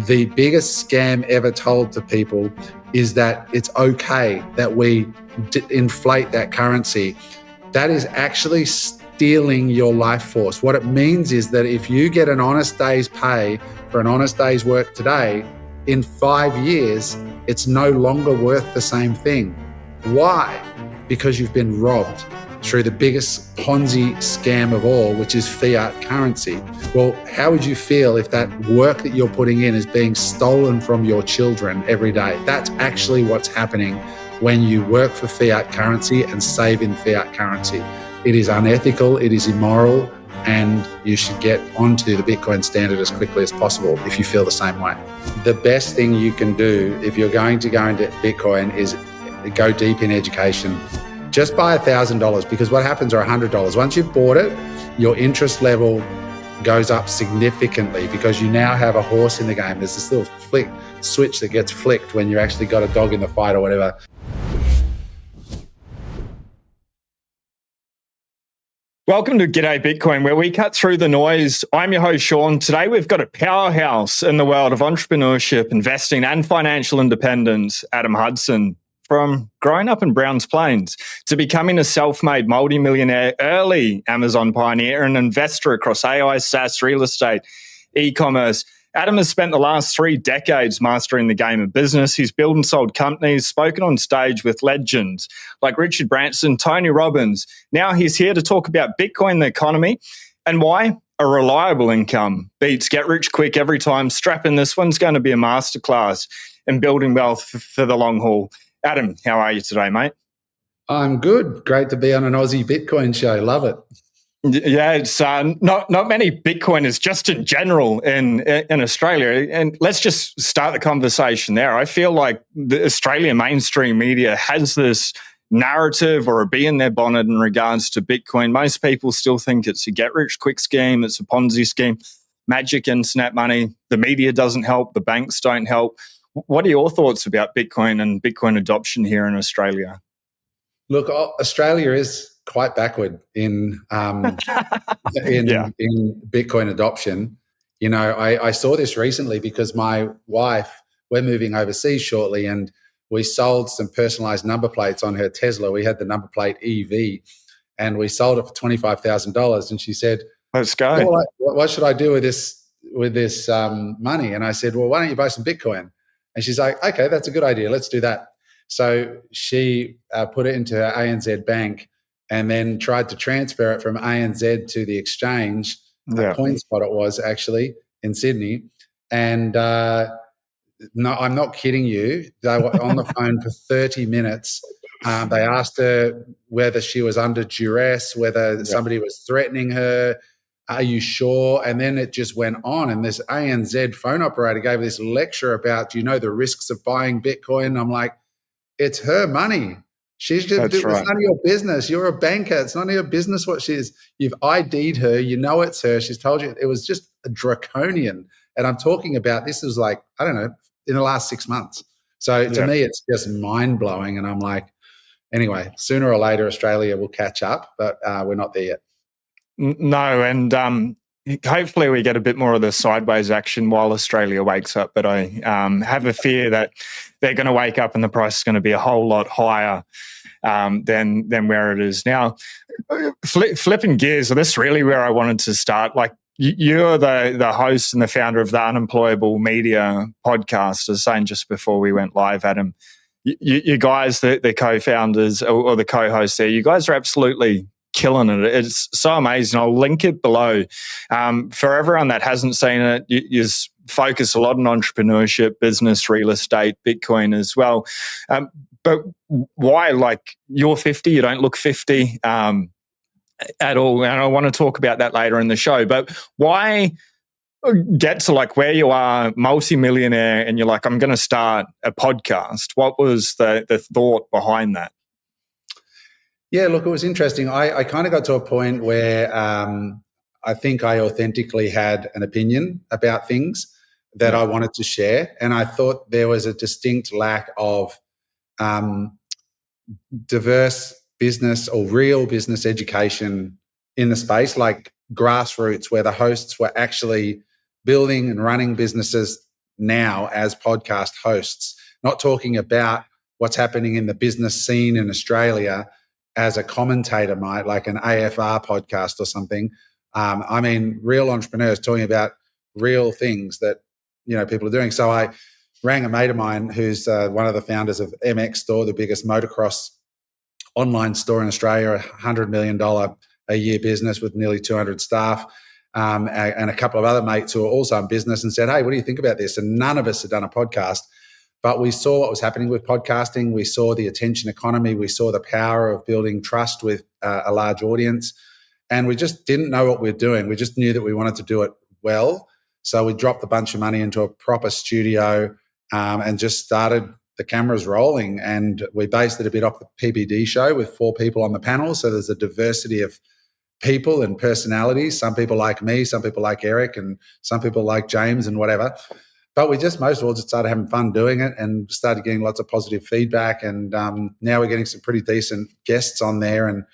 the biggest scam ever told to people is that it's okay that we inflate that currency. That is actually stealing your life force. What it means is that if you get an honest day's pay for an honest day's work today, in 5 years, it's no longer worth the same thing. Why? Because you've been robbed through the biggest Ponzi scam of all, which is fiat currency. Well, how would you feel if that work that you're putting in is being stolen from your children every day? That's actually what's happening when you work for fiat currency and save in fiat currency. It is unethical, it is immoral, and you should get onto the Bitcoin standard as quickly as possible if you feel the same way. The best thing you can do if you're going to go into Bitcoin is go deep in education. Just buy $1,000, because what happens are $100. Once you've bought it, your interest level goes up significantly because you now have a horse in the game. There's this little switch that gets flicked when you actually got a dog in the fight or whatever. Welcome to G'day Bitcoin, where we cut through the noise. I'm your host, Sean. Today we've got a powerhouse in the world of entrepreneurship, investing, and financial independence, Adam Hudson. From growing up in Browns Plains to becoming a self-made multi-millionaire, early Amazon pioneer and investor across AI, SaaS, real estate, e-commerce, Adam has spent the last 3 decades mastering the game of business. He's built and sold companies, spoken on stage with legends like Richard Branson, Tony Robbins. Now he's here to talk about Bitcoin, the economy, and why a reliable income beats get rich quick every time. Strap in, this one's going to be a masterclass in building wealth for the long haul. Adam, how are you today, mate? I'm good. Great to be on an Aussie Bitcoin show. Love it. Yeah, it's not many Bitcoiners just in general in Australia. And let's just start the conversation there. I feel like the Australian mainstream media has this narrative or a bee in their bonnet in regards to Bitcoin. Most people still think it's a get-rich-quick scheme. It's a Ponzi scheme, magic internet money. The media doesn't help. The banks don't help. What are your thoughts about Bitcoin and Bitcoin adoption here in Australia? Look, Australia is quite backward in Bitcoin adoption. You know, I saw this recently because my wife, we're moving overseas shortly, and we sold some personalized number plates on her Tesla. We had the number plate EV, and we sold it for $25,000. And she said, "Let's go. Well, what should I do with this money?" And I said, "Well, why don't you buy some Bitcoin?" And she's like, "Okay, that's a good idea. Let's do that." So she put it into her ANZ bank and then tried to transfer it from ANZ to the exchange, CoinSpot it was actually, in Sydney. And no, I'm not kidding you. They were on the phone for 30 minutes. They asked her whether she was under duress, whether somebody was threatening her. Are you sure? And then it just went on. And this ANZ phone operator gave this lecture about, do you know the risks of buying Bitcoin? I'm like, it's her money. She's just, it's none of your business. You're a banker. It's none of your business what she is. You've ID'd her. You know it's her. She's told you. It was just a draconian. And I'm talking about, this is like, I don't know, in the last 6 months. So to me, it's just mind blowing. And I'm like, anyway, sooner or later, Australia will catch up, but we're not there yet. No, and hopefully we get a bit more of the sideways action while Australia wakes up. But I have a fear that they're going to wake up and the price is going to be a whole lot higher than where it is now. Flipping gears, so this is really where I wanted to start. Like, you're the host and the founder of the Unemployable media podcast. I was saying just before we went live, Adam, you guys, the co-founders or the co-hosts there, you guys are absolutely killing it. It's so amazing. I'll link it below. For everyone that hasn't seen it, you focus a lot on entrepreneurship, business, real estate, Bitcoin as well. But why? Like, you're 50, you don't look 50 at all. And I want to talk about that later in the show. But why get to like where you are, multi-millionaire, and you're like, I'm going to start a podcast? What was the thought behind that? Yeah, look, it was interesting. I kind of got to a point where I think I authentically had an opinion about things that I wanted to share. And I thought there was a distinct lack of diverse business or real business education in the space, like grassroots, where the hosts were actually building and running businesses now as podcast hosts, not talking about what's happening in the business scene in Australia as a commentator might, like an AFR podcast or something. I mean, real entrepreneurs talking about real things that, people are doing. So I rang a mate of mine who's one of the founders of MX Store, the biggest motocross online store in Australia, $100 million a year business with nearly 200 staff, and a couple of other mates who are also in business, and said, hey, what do you think about this? And none of us had done a podcast, but we saw what was happening with podcasting. We saw the attention economy. We saw the power of building trust with a large audience. And we just didn't know what we were doing. We just knew that we wanted to do it well. So we dropped a bunch of money into a proper studio and just started the cameras rolling. And we based it a bit off the PBD show with 4 people on the panel. So there's a diversity of people and personalities. Some people like me, some people like Eric, and some people like James and whatever. But we just most of all just started having fun doing it and started getting lots of positive feedback. And now we're getting some pretty decent guests on there. And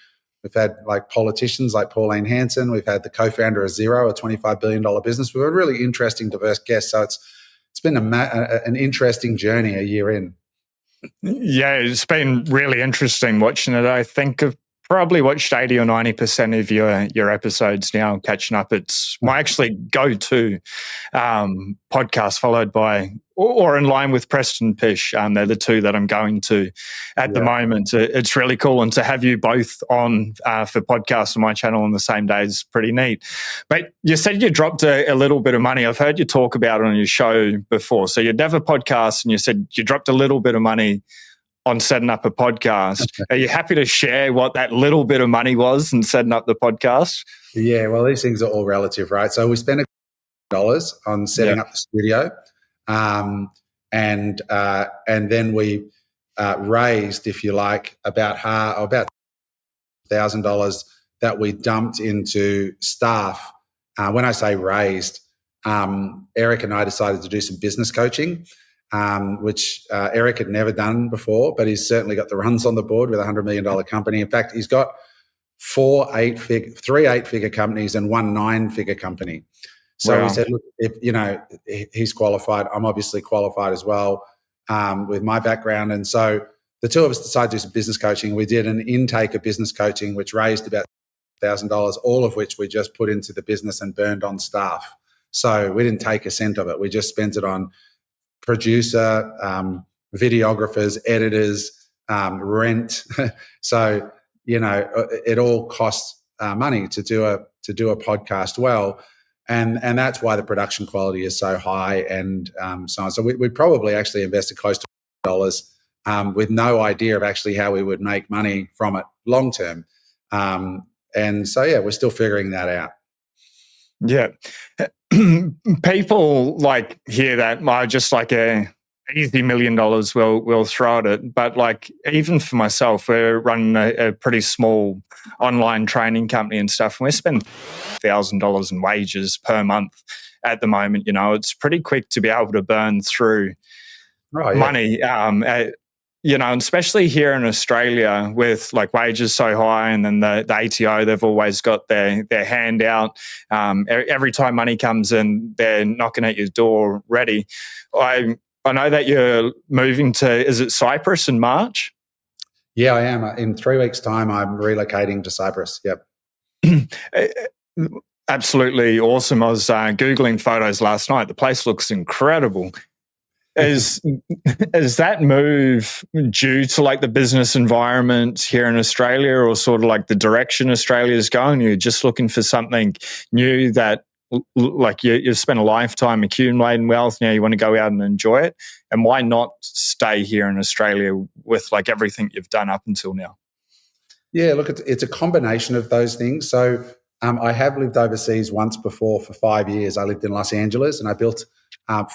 we've had like politicians like Pauline Hanson. We've had the co-founder of Xero, a $25 billion business. We've had really interesting, diverse guests. So it's been an interesting journey a year in. Yeah, it's been really interesting watching it. I think I've probably watched 80 or 90% of your episodes now, catching up. It's my actually go-to podcast, followed by or in line with Preston Pish. They're the 2 that I'm going to at the moment. It's really cool. And to have you both on for podcasts on my channel on the same day is pretty neat. But you said you dropped a little bit of money. I've heard you talk about it on your show before. So you'd have a podcast and you said you dropped a little bit of money on setting up a podcast. Are you happy to share what that little bit of money was in setting up the podcast? Yeah, well, these things are all relative, right? So we spent $1 on setting up the studio. And then we raised, if you like, about $1,000 that we dumped into staff. When I say raised, Eric and I decided to do some business coaching, which Eric had never done before, but he's certainly got the runs on the board with a $100 million company. In fact, he's got 3 8-figure companies and 1 9-figure company. So we said, look, if he's qualified, I'm obviously qualified as well with my background. And so the 2 of us decided to do some business coaching. We did an intake of business coaching, which raised about $1,000, all of which we just put into the business and burned on staff. So we didn't take a cent of it. We just spent it on producer, videographers, editors, rent. So, it all costs money to do a podcast well. And that's why the production quality is so high and so on. So we probably actually invested close to $1 with no idea of actually how we would make money from it long term. And so, we're still figuring that out. Yeah. People hear that just like a easy $1 million we'll throw at it. But even for myself, we're running a pretty small online training company and stuff, and we're spending $1,000 in wages per month at the moment. It's pretty quick to be able to burn through money. And especially here in Australia with wages so high, and then the ATO, they've always got their hand out. Every time money comes in, they're knocking at your door ready. I know that you're moving to, is it Cyprus in March? Yeah, I am. In 3 weeks' time, I'm relocating to Cyprus. Yep. Absolutely awesome. I was Googling photos last night. The place looks incredible. Is that move due to the business environment here in Australia, or sort of the direction Australia is going? You're just looking for something new that you've spent a lifetime accumulating wealth. Now you want to go out and enjoy it. And why not stay here in Australia with everything you've done up until now? Yeah, look, it's a combination of those things. So I have lived overseas once before for 5 years. I lived in Los Angeles and I built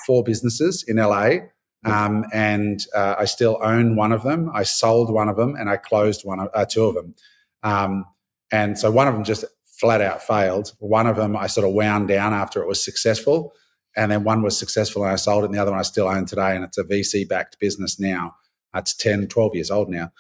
4 businesses in LA, and I still own one of them. I sold one of them and I closed 2 of them. And so one of them just flat out failed. One of them I sort of wound down after it was successful, and then one was successful and I sold it, and the other one I still own today, and it's a VC-backed business now. It's 10, 12 years old now.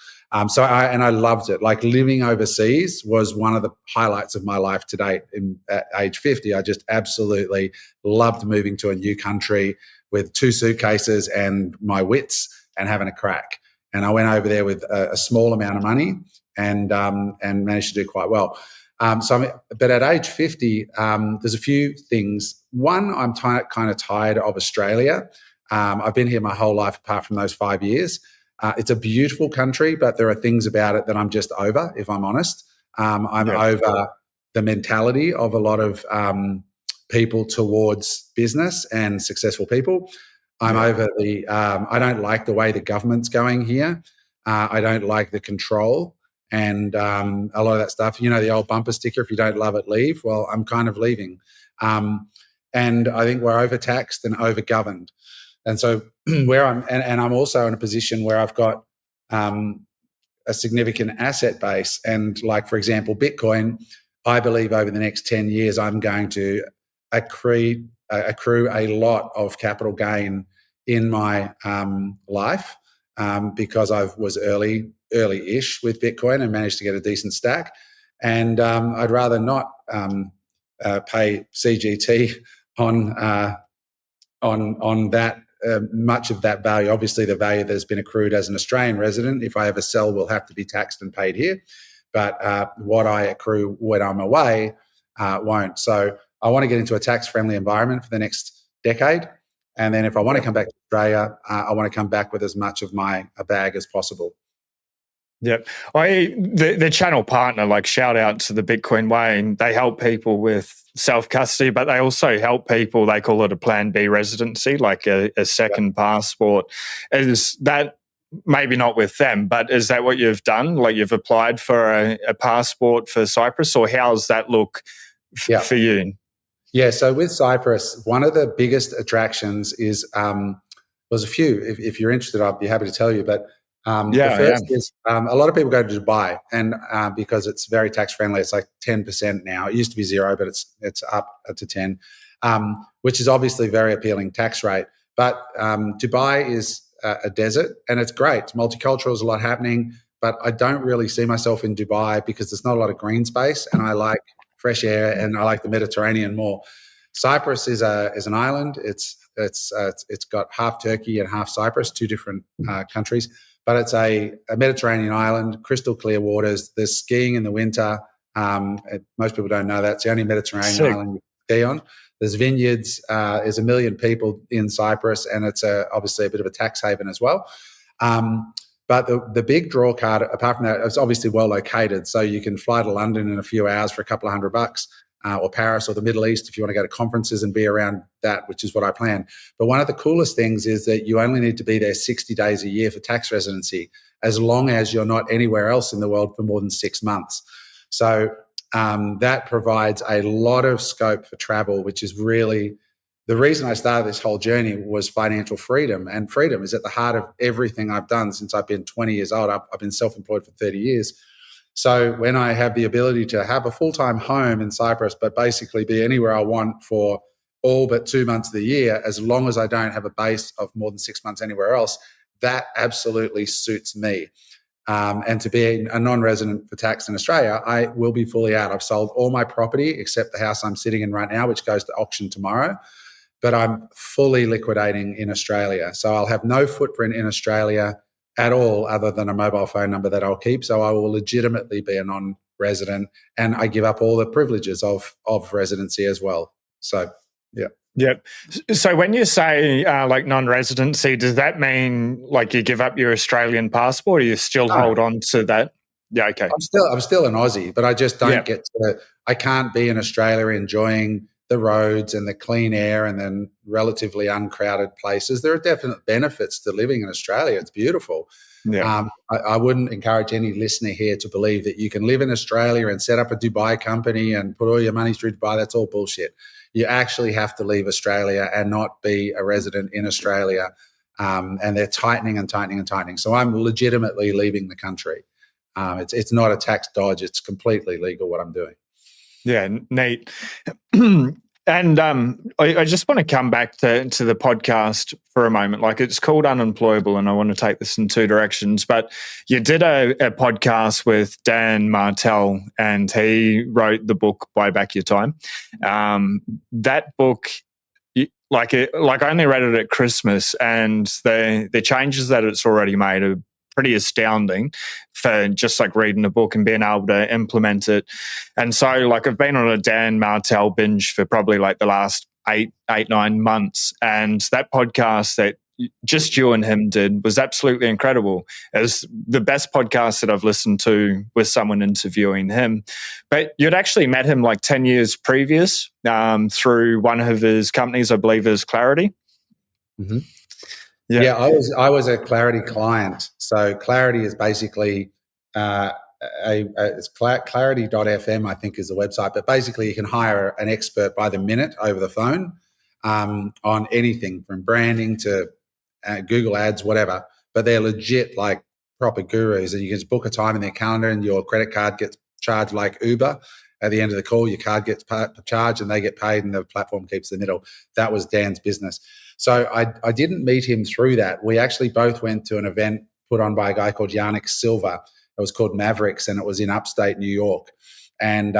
So I loved it. Living overseas was one of the highlights of my life to date. At age 50, I just absolutely loved moving to a new country, with 2 suitcases and my wits and having a crack. And I went over there with a small amount of money and managed to do quite well. But at age 50, there's a few things. One, I'm kind of tired of Australia. I've been here my whole life apart from those 5 years. It's a beautiful country, but there are things about it that I'm just over, if I'm honest. I'm over the mentality of a lot of people towards business and successful people. I'm over I don't like the way the government's going here. I don't like the control and a lot of that stuff. The old bumper sticker, if you don't love it, leave. Well, I'm kind of leaving. And I think we're overtaxed and overgoverned. And so where and I'm also in a position where I've got a significant asset base. And like, for example, Bitcoin, I believe over the next 10 years, I'm going to accrue a lot of capital in my life because I was early-ish with Bitcoin and managed to get a decent stack. And I'd rather not pay CGT on that much of that value. Obviously, the value that's been accrued as an Australian resident, if I ever sell, will have to be taxed and paid here. But what I accrue when I'm away won't. So I want to get into a tax-friendly environment for the next decade. And then if I want to come back to Australia, I want to come back with as much of my bag as possible. Yep. The channel partner, like shout out to the Bitcoin Way, and they help people with self-custody, but they also help people, they call it a Plan B residency, like a second passport. Is that, maybe not with them, but is that what you've done? Like you've applied for a passport for Cyprus, or how's that look for you? Yeah, so with Cyprus, one of the biggest attractions is, there's a few. If you're interested, I'd be happy to tell you. But the first is a lot of people go to Dubai, and because it's very tax friendly, it's like 10% now. It used to be 0, but it's up to 10, which is obviously a very appealing tax rate. But Dubai is a desert, and it's great. It's multicultural. There's a lot happening, but I don't really see myself in Dubai because there's not a lot of green space, and I like fresh air, and I like the Mediterranean more. Cyprus is an island. It's got half Turkey and half Cyprus, 2 different countries, but it's a Mediterranean island, crystal clear waters. There's skiing in the winter. Most people don't know that. It's the only Mediterranean island you can ski on. There's vineyards. There's 1 million people in Cyprus, and it's obviously a bit of a tax haven as well. But the big draw card, apart from that, it's obviously well located. So you can fly to London in a few hours for a couple of $100, or Paris or the Middle East if you want to go to conferences and be around that, which is what I plan. But one of the coolest things is that you only need to be there 60 days a year for tax residency, as long as you're not anywhere else in the world for more than 6 months. So that provides a lot of scope for travel, which is really the reason I started this whole journey was financial freedom, and freedom is at the heart of everything I've done since I've been 20 years old. I've been self-employed for 30 years. So when I have the ability to have a full-time home in Cyprus, but basically be anywhere I want for all but 2 months of the year, as long as I don't have a base of more than 6 months anywhere else, that absolutely suits me. And to be a non-resident for tax in Australia, I will be fully out. I've sold all my property except the house I'm sitting in right now, which goes to auction tomorrow. But I'm fully liquidating in Australia. So I'll have no footprint in Australia at all other than a mobile phone number that I'll keep. So I will legitimately be a non-resident, and I give up all the privileges of residency as well. So, yeah. Yep. So when you say like non-residency, does that mean like you give up your Australian passport, or you still hold on to that? Yeah, okay. I'm still an Aussie, but I just don't get to. I can't be in Australia enjoying the roads and the clean air and then relatively uncrowded places. There are definite benefits to living in Australia. It's beautiful. Yeah. I wouldn't encourage any listener here to believe that you can live in Australia and set up a Dubai company and put all your money through Dubai. That's all bullshit. You actually have to leave Australia and not be a resident in Australia. And they're tightening and tightening and tightening. So I'm legitimately leaving the country. It's not a tax dodge. It's completely legal what I'm doing. Yeah, neat. And I just want to come back to the podcast for a moment. Like, it's called Unemployable, and I want to take this in 2 directions. But you did a podcast with Dan Martell, and he wrote the book Buy Back Your Time. That book, like I only read it at Christmas, and the changes that it's already made are pretty astounding for just like reading a book and being able to implement it. And so like I've been on a Dan Martell binge for probably like the last 9 months, and that podcast that just you and him did was absolutely incredible. It was the best podcast that I've listened to with someone interviewing him. But you'd actually met him like 10 years previous through one of his companies, I believe is Clarity. Mm-hmm. Yeah, I was a Clarity client. So Clarity is basically it's clarity.fm, I think is the website. But basically you can hire an expert by the minute over the phone on anything from branding to Google ads, whatever. But they're legit like proper gurus, and you can just book a time in their calendar and your credit card gets charged like Uber. At the end of the call, your card gets charged and they get paid and the platform keeps the middle. That was Dan's business. So I didn't meet him through that. We actually both went to an event put on by a guy called Yannick Silva. It was called Mavericks, and it was in upstate New York. And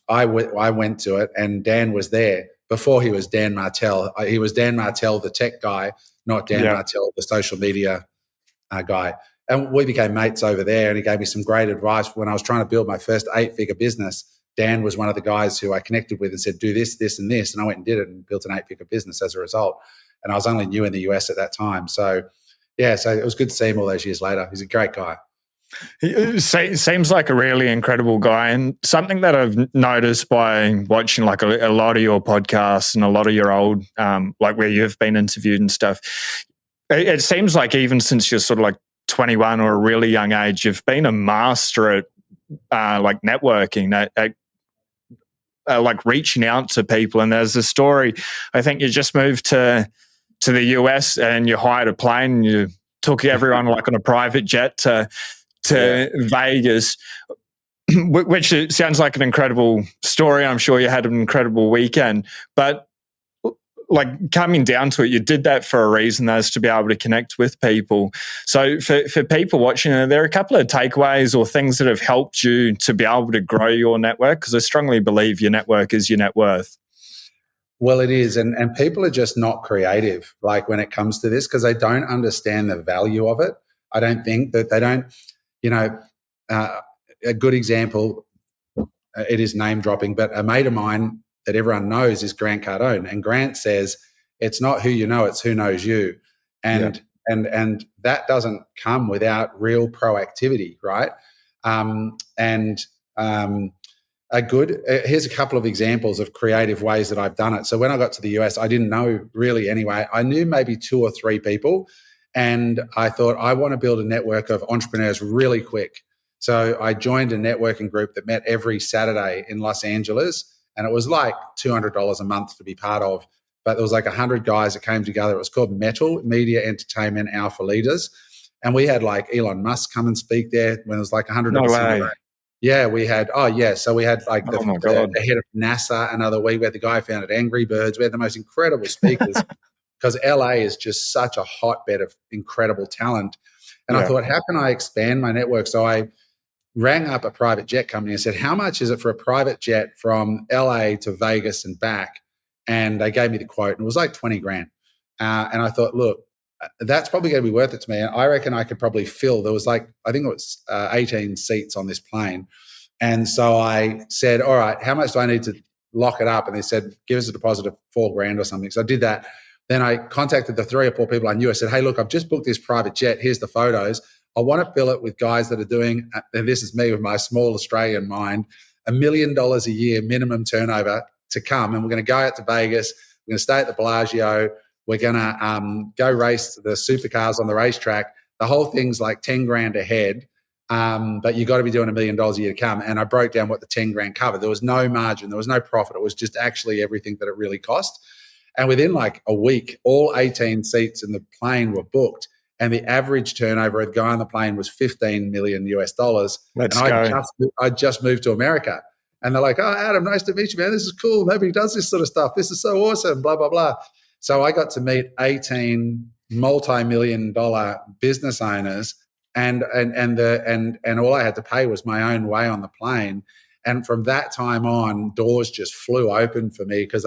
I went to it, and Dan was there before he was Dan Martell. He was Dan Martell, the tech guy, not Dan Martell, the social media guy. And we became mates over there, and he gave me some great advice when I was trying to build my first 8-figure business. Dan was one of the guys who I connected with and said, do this, this, and this. And I went and did it and built an 8-figure business as a result. And I was only new in the US at that time. So, yeah, so it was good to see him all those years later. He's a great guy. He seems like a really incredible guy, and something that I've noticed by watching like a lot of your podcasts and a lot of your old, like where you've been interviewed and stuff, it seems like even since you're sort of like 21 or a really young age, you've been a master at like networking, at like reaching out to people. And there's a story, I think you just moved to the US and you hired a plane and you took everyone like on a private jet to Vegas, which sounds like an incredible story. I'm sure you had an incredible weekend, but like coming down to it, you did that for a reason, as to be able to connect with people. So for people watching, there are a couple of takeaways or things that have helped you to be able to grow your network, because I strongly believe your network is your net worth. Well, it is. And people are just not creative, like when it comes to this, because they don't understand the value of it. I don't think that they don't, a good example, it is name dropping, but a mate of mine that everyone knows is Grant Cardone. And Grant says, it's not who you know, it's who knows you. And that doesn't come without real proactivity, right? Here's a couple of examples of creative ways that I've done it. So when I got to the US, I didn't know really anyway. I knew maybe 2 or 3 people, and I thought I want to build a network of entrepreneurs really quick. So I joined a networking group that met every Saturday in Los Angeles, and it was like $200 a month to be part of. But there was like 100 guys that came together. It was called METAL, Media Entertainment Alpha Leaders. And we had like Elon Musk come and speak there when it was like 100 of us. Yeah, we had, so we had like the head of NASA another week. We had the guy who founded Angry Birds. We had the most incredible speakers because LA is just such a hotbed of incredible talent. And I thought, how can I expand my network? So I rang up a private jet company and said, how much is it for a private jet from LA to Vegas and back? And they gave me the quote, and it was like 20 grand. And I thought, look, that's probably going to be worth it to me. And I reckon I could probably fill, there was like, I think it was 18 seats on this plane. And so I said, all right, how much do I need to lock it up? And they said, give us a deposit of $4 grand or something. So I did that. Then I contacted the 3 or 4 people I knew. I said, hey, look, I've just booked this private jet. Here's the photos. I want to fill it with guys that are doing, and this is me with my small Australian mind, $1 million a year minimum turnover to come. And we're going to go out to Vegas. We're going to stay at the Bellagio. We're going to go race the supercars on the racetrack. The whole thing's like 10 grand a head, but you got to be doing $1 million a year to come. And I broke down what the 10 grand covered. There was no margin. There was no profit. It was just actually everything that it really cost. And within like a week, all 18 seats in the plane were booked. And the average turnover of the guy on the plane was $15 million US. I just moved to America. And they're like, oh, Adam, nice to meet you, man. This is cool. Nobody does this sort of stuff. This is so awesome, blah, blah, blah. So I got to meet 18 multi-million-dollar business owners, and all I had to pay was my own way on the plane. And from that time on, doors just flew open for me because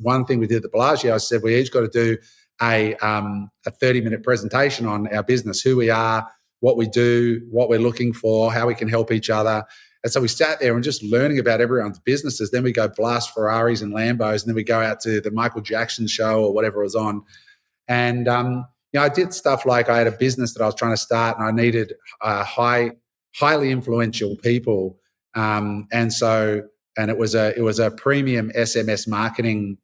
one thing we did at the Bellagio, I said we each got to do a 30-minute presentation on our business, who we are, what we do, what we're looking for, how we can help each other. And so we sat there and just learning about everyone's businesses. Then we go blast Ferraris and Lambos, and then we go out to the Michael Jackson show or whatever was on. And I did stuff like I had a business that I was trying to start, and I needed highly influential people. And it was a premium SMS marketing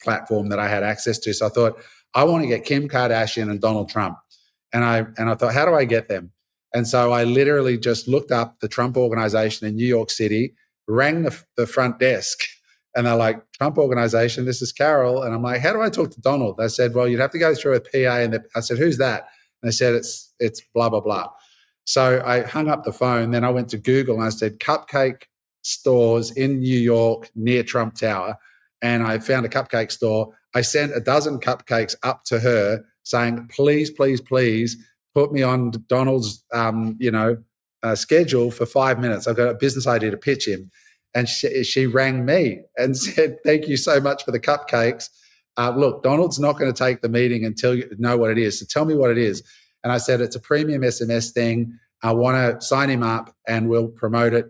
platform that I had access to. So I thought, I want to get Kim Kardashian and Donald Trump. And I thought, how do I get them? And so I literally just looked up the Trump organization in New York City, rang the front desk, and they're like, Trump organization, this is Carol. And I'm like, how do I talk to Donald? They said, well, you'd have to go through a PA. And I said, who's that? And they said, it's blah, blah, blah. So I hung up the phone. Then I went to Google and I said, cupcake stores in New York near Trump Tower. And I found a cupcake store. I sent a dozen cupcakes up to her saying, please, please, please put me on Donald's, schedule for 5 minutes. I've got a business idea to pitch him. And she rang me and said, thank you so much for the cupcakes. Look, Donald's not going to take the meeting until you know what it is. So tell me what it is. And I said, it's a premium SMS thing. I want to sign him up and we'll promote it,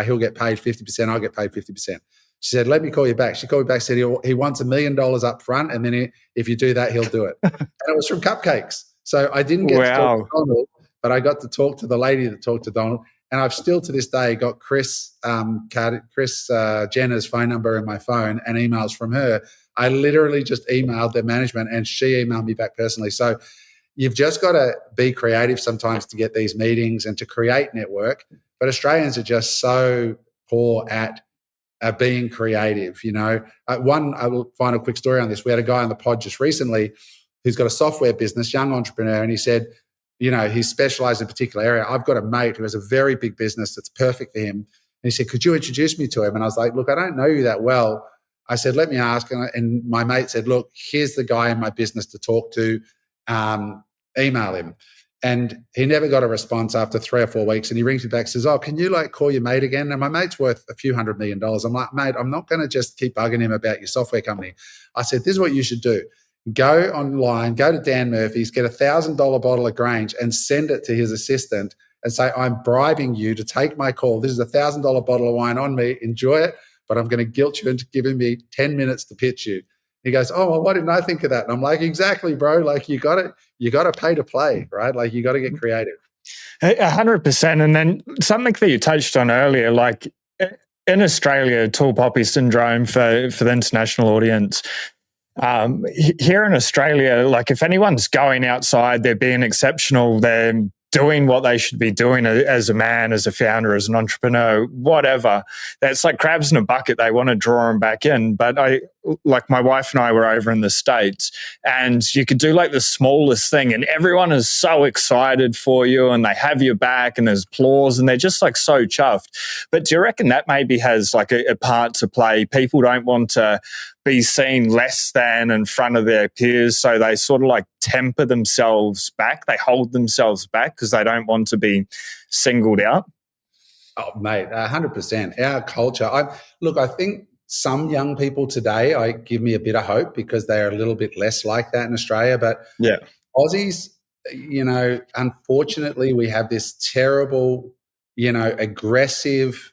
He'll get paid 50%. I'll get paid 50%. She said, let me call you back. She called me back, said he wants $1 million up front. And then if you do that, he'll do it. And it was from cupcakes. So I didn't get to talk to Donald, but I got to talk to the lady that talked to Donald. And I've still to this day got Chris Jenner's phone number in my phone and emails from her. I literally just emailed their management and she emailed me back personally. So you've just got to be creative sometimes to get these meetings and to create network. But Australians are just so poor at being creative. I will find a quick story on this. We had a guy on the pod just recently who's got a software business, young entrepreneur, and he said, he's specialized in a particular area. I've got a mate who has a very big business that's perfect for him. And he said, could you introduce me to him? And I was like, look, I don't know you that well. I said, let me ask. And my mate said, look, here's the guy in my business to talk to. Email him. And he never got a response after 3 or 4 weeks. And he rings me back and says, oh, can you call your mate again? And my mate's worth a few $100 million. I'm like, mate, I'm not going to just keep bugging him about your software company. I said, this is what you should do. Go online, go to Dan Murphy's, get $1,000 bottle of Grange and send it to his assistant and say, I'm bribing you to take my call. This is $1,000 bottle of wine on me. Enjoy it. But I'm going to guilt you into giving me 10 minutes to pitch you. He goes, oh, well, why didn't I think of that? And I'm like, exactly, bro. You got to pay to play, right? You got to get creative. 100%. And then something that you touched on earlier, in Australia, tall poppy syndrome for the international audience. Here in Australia, if anyone's going outside, they're being exceptional, they're doing what they should be doing as a man, as a founder, as an entrepreneur, whatever. That's like crabs in a bucket. They want to draw them back in. But my wife and I were over in the States and you could do the smallest thing and everyone is so excited for you and they have your back and there's applause and they're just so chuffed. But do you reckon that maybe has a part to play? People don't want to be seen less than in front of their peers. So they sort of temper themselves back. They hold themselves back because they don't want to be singled out. Oh, mate, 100%. Our culture. I think some young people today give me a bit of hope because they are a little bit less like that in Australia. But yeah, Aussies, unfortunately, we have this terrible, aggressive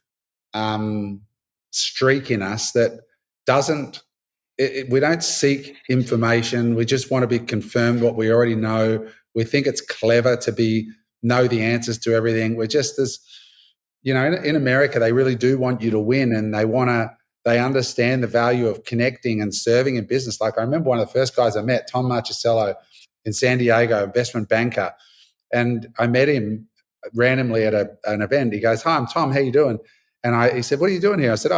streak in us that doesn't. We don't seek information. We just want to be confirmed what we already know. We think it's clever to know the answers to everything. We're just as, in America, they really do want you to win and they understand the value of connecting and serving in business. I remember one of the first guys I met, Tom Marchisello in San Diego, investment banker. And I met him randomly at an event. He goes, hi, I'm Tom, how you doing? And he said, what are you doing here? I said,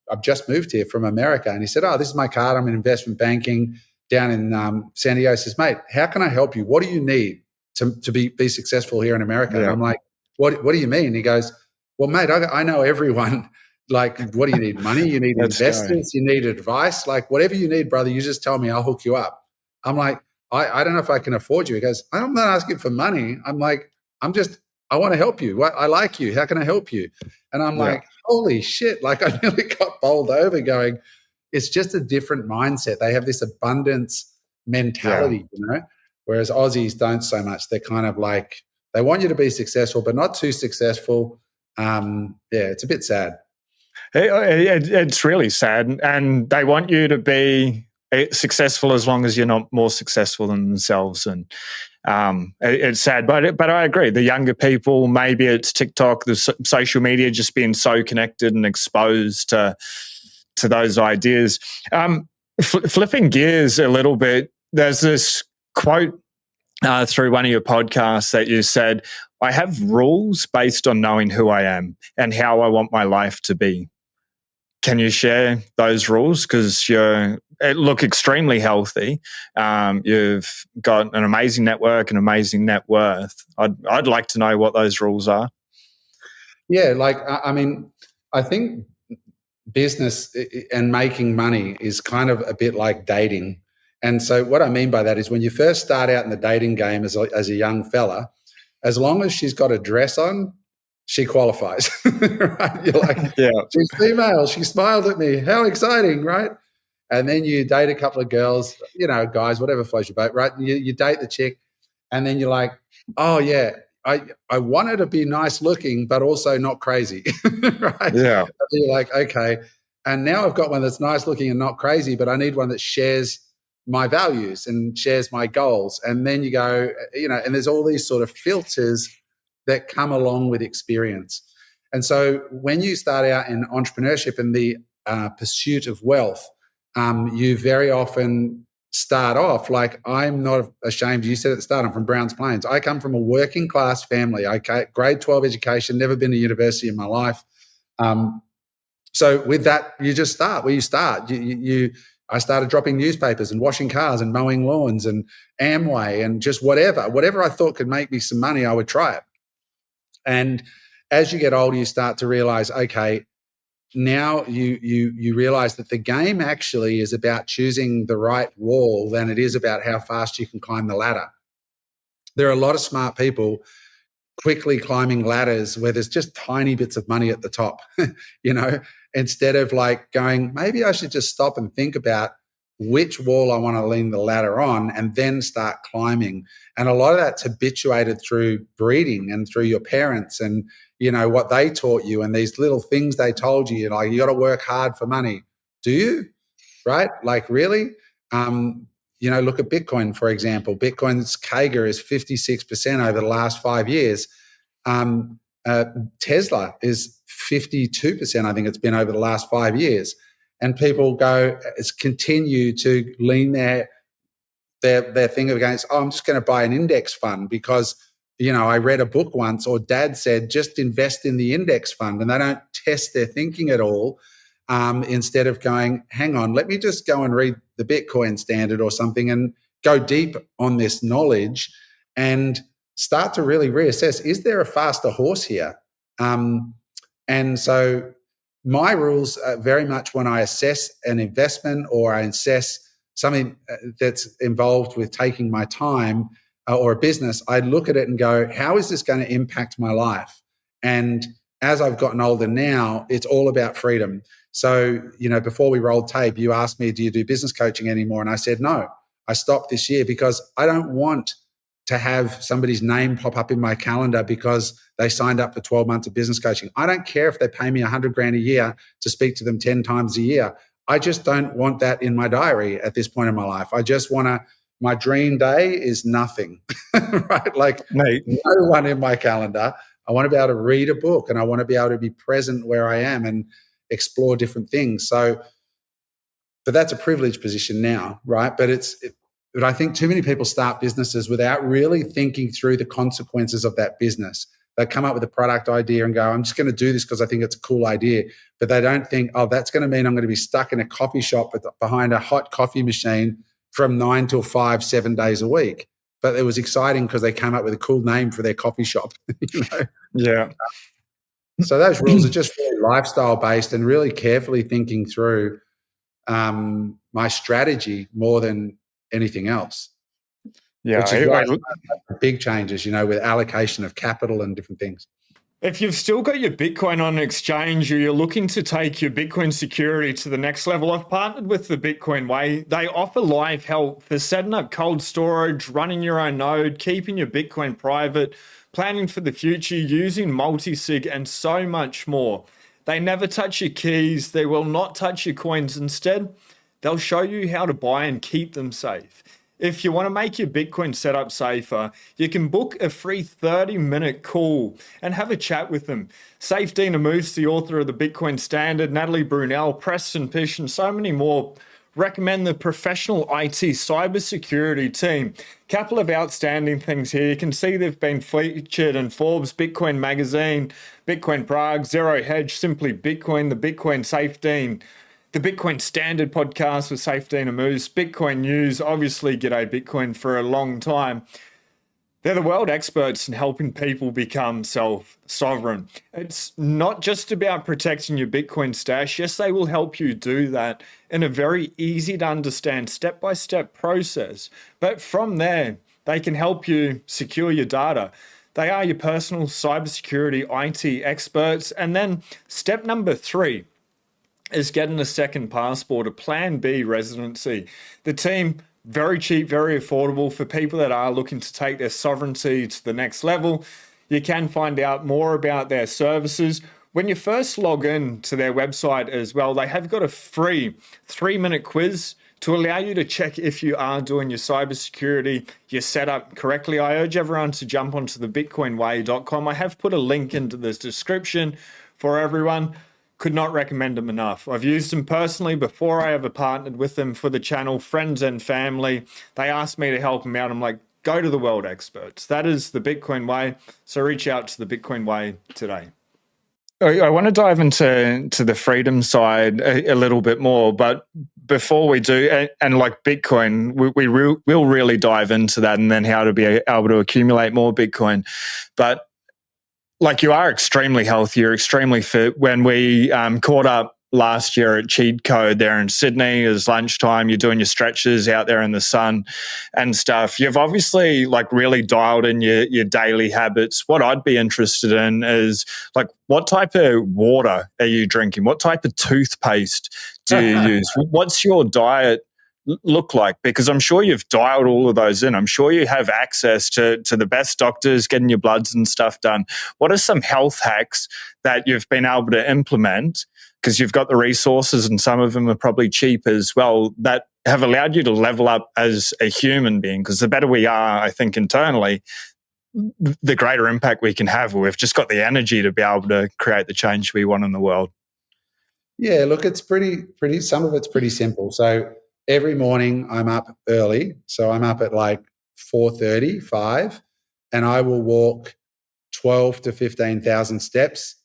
I've just moved here from America. And he said, oh, this is my card. I'm in investment banking down in San Diego. He says, mate, how can I help you? What do you need to be successful here in America? Yeah. And I'm like, what do you mean? He goes, well, mate, I know everyone. What do you need? Money? You need investors? You need advice? Whatever you need, brother, you just tell me, I'll hook you up. I'm like, I don't know if I can afford you. He goes, I'm not asking for money. I'm like, I'm just I want to help you. I like you. How can I help you? And I'm Yeah. like, holy shit. Like I nearly got bowled over going, it's just a different mindset. They have this abundance Yeah. mentality, whereas Aussies don't so much. They're kind of like, they want you to be successful, but not too successful. It's a bit sad. It's really sad, and they want you to be successful as long as you're not more successful than themselves. And it's sad, but I agree. The younger people, maybe it's TikTok, the social media, just being so connected and exposed to those ideas. Flipping gears a little bit, there's this quote through one of your podcasts that you said, "I have rules based on knowing who I am and how I want my life to be." Can you share those rules? Because you look extremely healthy. You've got an amazing network, an amazing net worth. I'd like to know what those rules are. Yeah, like, I mean, I think business and making money is kind of a bit like dating. And so what I mean by that is when you first start out in the dating game as a young fella, as long as she's got a dress on, she qualifies. Right? You're like, Yeah. she's female, she smiled at me, how exciting, right? And then you date a couple of girls, guys, whatever floats your boat, right? You date the chick, and then you're like, oh yeah, I want her to be nice looking, but also not crazy, right? Yeah. And you're like, okay, and now I've got one that's nice looking and not crazy, but I need one that shares my values and shares my goals. And then you go, and there's all these sort of filters that come along with experience. And so when you start out in entrepreneurship and the pursuit of wealth, you very often start off like, I'm not ashamed. You said at the start, I'm from Browns Plains. I come from a working class family. Okay, grade 12 education, never been to university in my life. So with that, you just start where you start. I started dropping newspapers and washing cars and mowing lawns and Amway and just whatever I thought could make me some money, I would try it. And as you get older, you start to realize, okay, now you realize that the game actually is about choosing the right wall than it is about how fast you can climb the ladder. There are a lot of smart people quickly climbing ladders where there's just tiny bits of money at the top, instead of like going, maybe I should just stop and think about which wall I want to lean the ladder on and then start climbing. And a lot of that's habituated through breeding and through your parents and, what they taught you and these little things they told you, like, you got to work hard for money. Do you? Right? Like, really? Look at Bitcoin, for example. Bitcoin's CAGR is 56% over the last 5 years. Tesla is 52%, I think it's been over the last 5 years. And people continue to lean their thing against, I'm just going to buy an index fund because, I read a book once, or dad said, just invest in the index fund, and they don't test their thinking at all. Instead of going, hang on, let me just go and read the Bitcoin Standard or something and go deep on this knowledge and start to really reassess, is there a faster horse here? And so my rules are very much when I assess an investment or I assess something that's involved with taking my time or a business, I look at it and go, how is this going to impact my life? And as I've gotten older now, it's all about freedom. So, before we rolled tape, you asked me, do you do business coaching anymore? And I said, no, I stopped this year because I don't want to have somebody's name pop up in my calendar because they signed up for 12 months of business coaching. I don't care if they pay me $100,000 a year to speak to them 10 times a year. I just don't want that in my diary at this point in my life. I just want to, my dream day is nothing, right? Like, Mate. no one in my calendar. I want to be able to read a book and I want to be able to be present where I am and explore different things. So, but that's a privileged position now, right? But I think too many people start businesses without really thinking through the consequences of that business. They come up with a product idea and go, I'm just going to do this because I think it's a cool idea. But they don't think, oh, that's going to mean I'm going to be stuck in a coffee shop behind a hot coffee machine from 9 till 5, 7 days a week. But it was exciting because they came up with a cool name for their coffee shop. Yeah. So those rules are just really lifestyle based and really carefully thinking through my strategy more than anything else. Yeah, which is why big changes, with allocation of capital and different things. if you've still got your Bitcoin on an exchange or you're looking to take your Bitcoin security to the next level, I've partnered with the Bitcoin Way. They offer live help for setting up cold storage, running your own node, keeping your Bitcoin private, planning for the future, using multi-sig, and so much more. They never touch your keys. They will not touch your coins. Instead, they'll show you how to buy and keep them safe. If you want to make your Bitcoin setup safer, you can book a free 30-minute call and have a chat with them. Safe Dina Moose, the author of the Bitcoin Standard, Natalie Brunel, Preston Pish, and so many more recommend the professional IT cybersecurity team. Couple of outstanding things here. You can see they've been featured in Forbes, Bitcoin Magazine, Bitcoin Prague, Zero Hedge, Simply Bitcoin, the Bitcoin Safe Dean, the Bitcoin Standard podcast with Safe Dina Moose, Bitcoin News, obviously G'day Bitcoin for a long time. They're the world experts in helping people become self-sovereign. It's not just about protecting your Bitcoin stash. Yes, they will help you do that in a very easy to understand step-by-step process. But from there, they can help you secure your data. They are your personal cybersecurity IT experts. And then step number 3 is getting a second passport, a Plan B residency. The team, very cheap, very affordable for people that are looking to take their sovereignty to the next level. You can find out more about their services. When you first log in to their website as well, they have got a free 3-minute quiz to allow you to check if you are doing your cybersecurity, your setup correctly. I urge everyone to jump onto the bitcoinway.com. I have put a link into the description for everyone. Could not recommend them enough. I've used them personally before I ever partnered with them for the channel, friends and family. They asked me to help them out. I'm like, go to the world experts. That is the Bitcoin Way. So reach out to the Bitcoin Way today. I want to dive into the freedom side a little bit more, but before we do, and like Bitcoin, we'll really dive into that and then how to be able to accumulate more Bitcoin. But like, you are extremely healthy, you're extremely fit. When we caught up last year at Cheat Code there in Sydney, it was lunchtime, you're doing your stretches out there in the sun and stuff. You've obviously like really dialed in your daily habits. What I'd be interested in is like, what type of water are you drinking? What type of toothpaste do you use? What's your diet look like? Because I'm sure you've dialed all of those in. I'm sure you have access to the best doctors, getting your bloods and stuff done. What are some health hacks that you've been able to implement, because you've got the resources and some of them are probably cheap as well, that have allowed you to level up as a human being? Because the better we are, I think, internally, the greater impact we can have. We've just got the energy to be able to create the change we want in the world. Yeah, look, it's pretty, some of it's pretty simple. So every morning I'm up early. So I'm up at like 4:30, 5, and I will walk 12 to 15,000 steps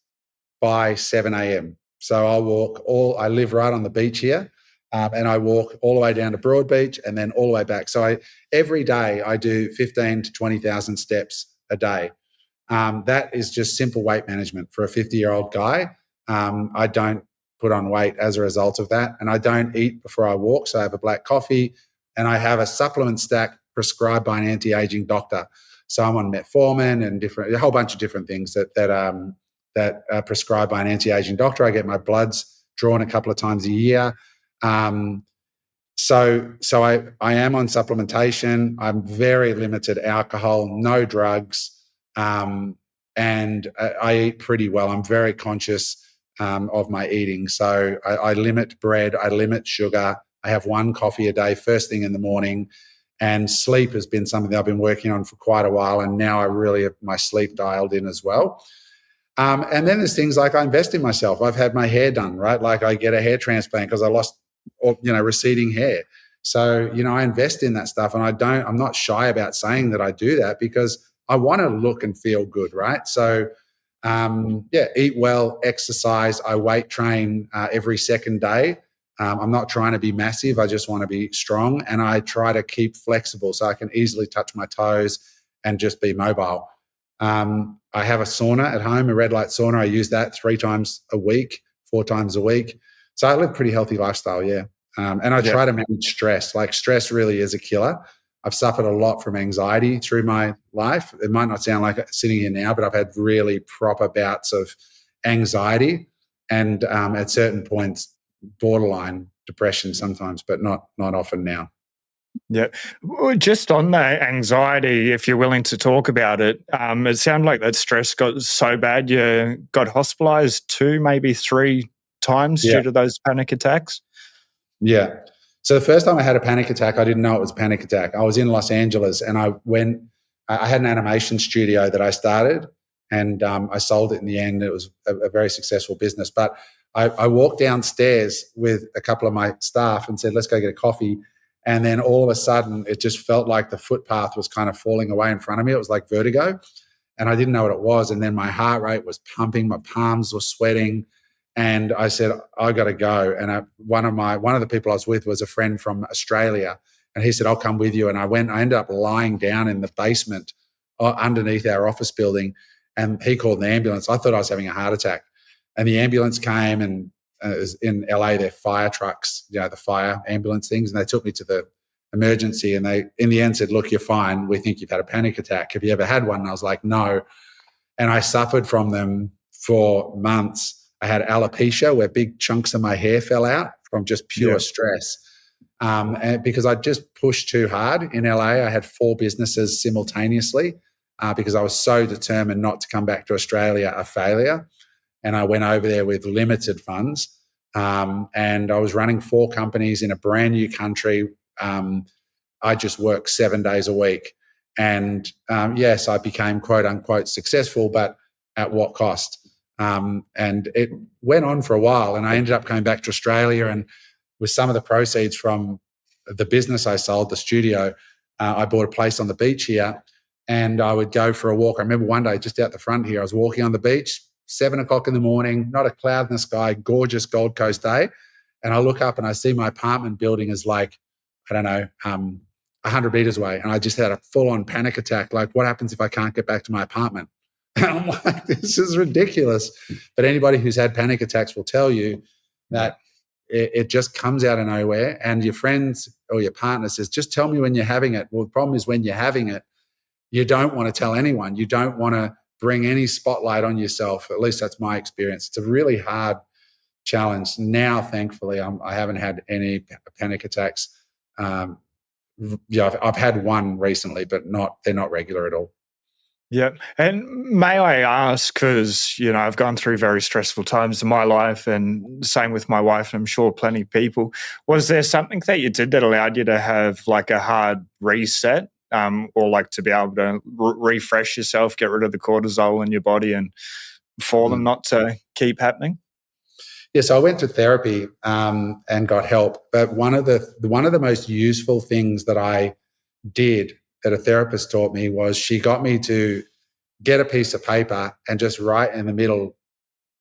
by 7 a.m. So I live right on the beach here, and I walk all the way down to Broad Beach and then all the way back. So every day I do 15 to 20,000 steps a day. That is just simple weight management for a 50-year-old guy. I don't put on weight as a result of that. And I don't eat before I walk. So I have a black coffee and I have a supplement stack prescribed by an anti-aging doctor. So I'm on metformin and a whole bunch of different things that are prescribed by an anti-aging doctor. I get my bloods drawn a couple of times a year. So I am on supplementation. I'm very limited alcohol, no drugs, and I eat pretty well. I'm very conscious of my eating. So I limit bread, I limit sugar. I have 1 coffee a day, first thing in the morning. And sleep has been something that I've been working on for quite a while. And now I really have my sleep dialed in as well. And then there's things like I invest in myself. I've had my hair done, right? Like I get a hair transplant because I lost, receding hair. So, I invest in that stuff, and I'm not shy about saying that I do that because I want to look and feel good, right? So, eat well, exercise. I weight train every second day. I'm not trying to be massive. I just want to be strong, and I try to keep flexible so I can easily touch my toes and just be mobile. I have a sauna at home, a red light sauna. I use that 3 times a week, 4 times a week. So I live a pretty healthy lifestyle, yeah. And I try to manage stress. Like, stress really is a killer. I've suffered a lot from anxiety through my life. It might not sound like it sitting here now, but I've had really proper bouts of anxiety, and at certain points, borderline depression sometimes, but not often now. Yeah. Well, just on that anxiety, if you're willing to talk about it, it sounded like that stress got so bad you got hospitalized 2, maybe 3 times Yeah. due to those panic attacks. Yeah. So the first time I had a panic attack, I didn't know it was a panic attack. I was in Los Angeles, and I had an animation studio that I started, and I sold it in the end. It was a very successful business. But I walked downstairs with a couple of my staff and said, let's go get a coffee. And then all of a sudden, it just felt like the footpath was kind of falling away in front of me. It was like vertigo, and I didn't know what it was. And then my heart rate was pumping, my palms were sweating. And I said, I got to go. And one of the people I was with was a friend from Australia, and he said, I'll come with you. And I went. I ended up lying down in the basement underneath our office building, and he called an ambulance. I thought I was having a heart attack, and the ambulance came, and it was in LA. They're fire trucks, the fire ambulance things, and they took me to the emergency. And they, in the end, said, "Look, you're fine. We think you've had a panic attack. Have you ever had one?" And I was like, "No." And I suffered from them for months. I had alopecia, where big chunks of my hair fell out from just pure stress. And because I just pushed too hard in LA. I had 4 businesses simultaneously because I was so determined not to come back to Australia a failure. And I went over there with limited funds. And I was running 4 companies in a brand new country. I just worked 7 days a week. And yes, I became quote unquote successful, but at what cost? And it went on for a while, and I ended up coming back to Australia, and with some of the proceeds from the business I sold, the studio, I bought a place on the beach here, and I would go for a walk. I remember one day just out the front here, I was walking on the beach, 7 o'clock in the morning, not a cloud in the sky, gorgeous Gold Coast day. And I look up and I see my apartment building is like, I don't know, 100 meters away. And I just had a full on panic attack. Like, what happens if I can't get back to my apartment? And I'm like, this is ridiculous. But anybody who's had panic attacks will tell you that it just comes out of nowhere. And your friends or your partner says, just tell me when you're having it. Well, the problem is when you're having it, you don't want to tell anyone. You don't want to bring any spotlight on yourself. At least that's my experience. It's a really hard challenge. Now, thankfully, I haven't had any panic attacks. I've had one recently, but they're not regular at all. Yeah. And may I ask, because, I've gone through very stressful times in my life, and same with my wife, and I'm sure plenty of people, was there something that you did that allowed you to have like a hard reset, or like to be able to refresh yourself, get rid of the cortisol in your body, and for them not to keep happening? Yes, I went to therapy and got help. But one of the most useful things that I did that a therapist taught me was she got me to get a piece of paper and just write in the middle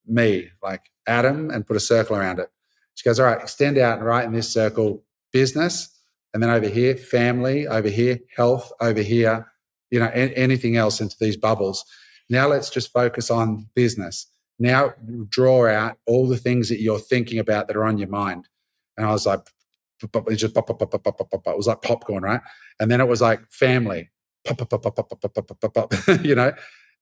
me, like Adam, and put a circle around it. She goes, all right, extend out and write in this circle business, and then over here family, over here health, over here anything else into these bubbles. Now let's just focus on business. Now draw out all the things that you're thinking about that are on your mind. And I was like, it just pop, pop, pop, pop, pop, pop, pop. It was like popcorn, right? And then it was like family, pop, pop, pop, pop, pop, pop, pop, pop, pop,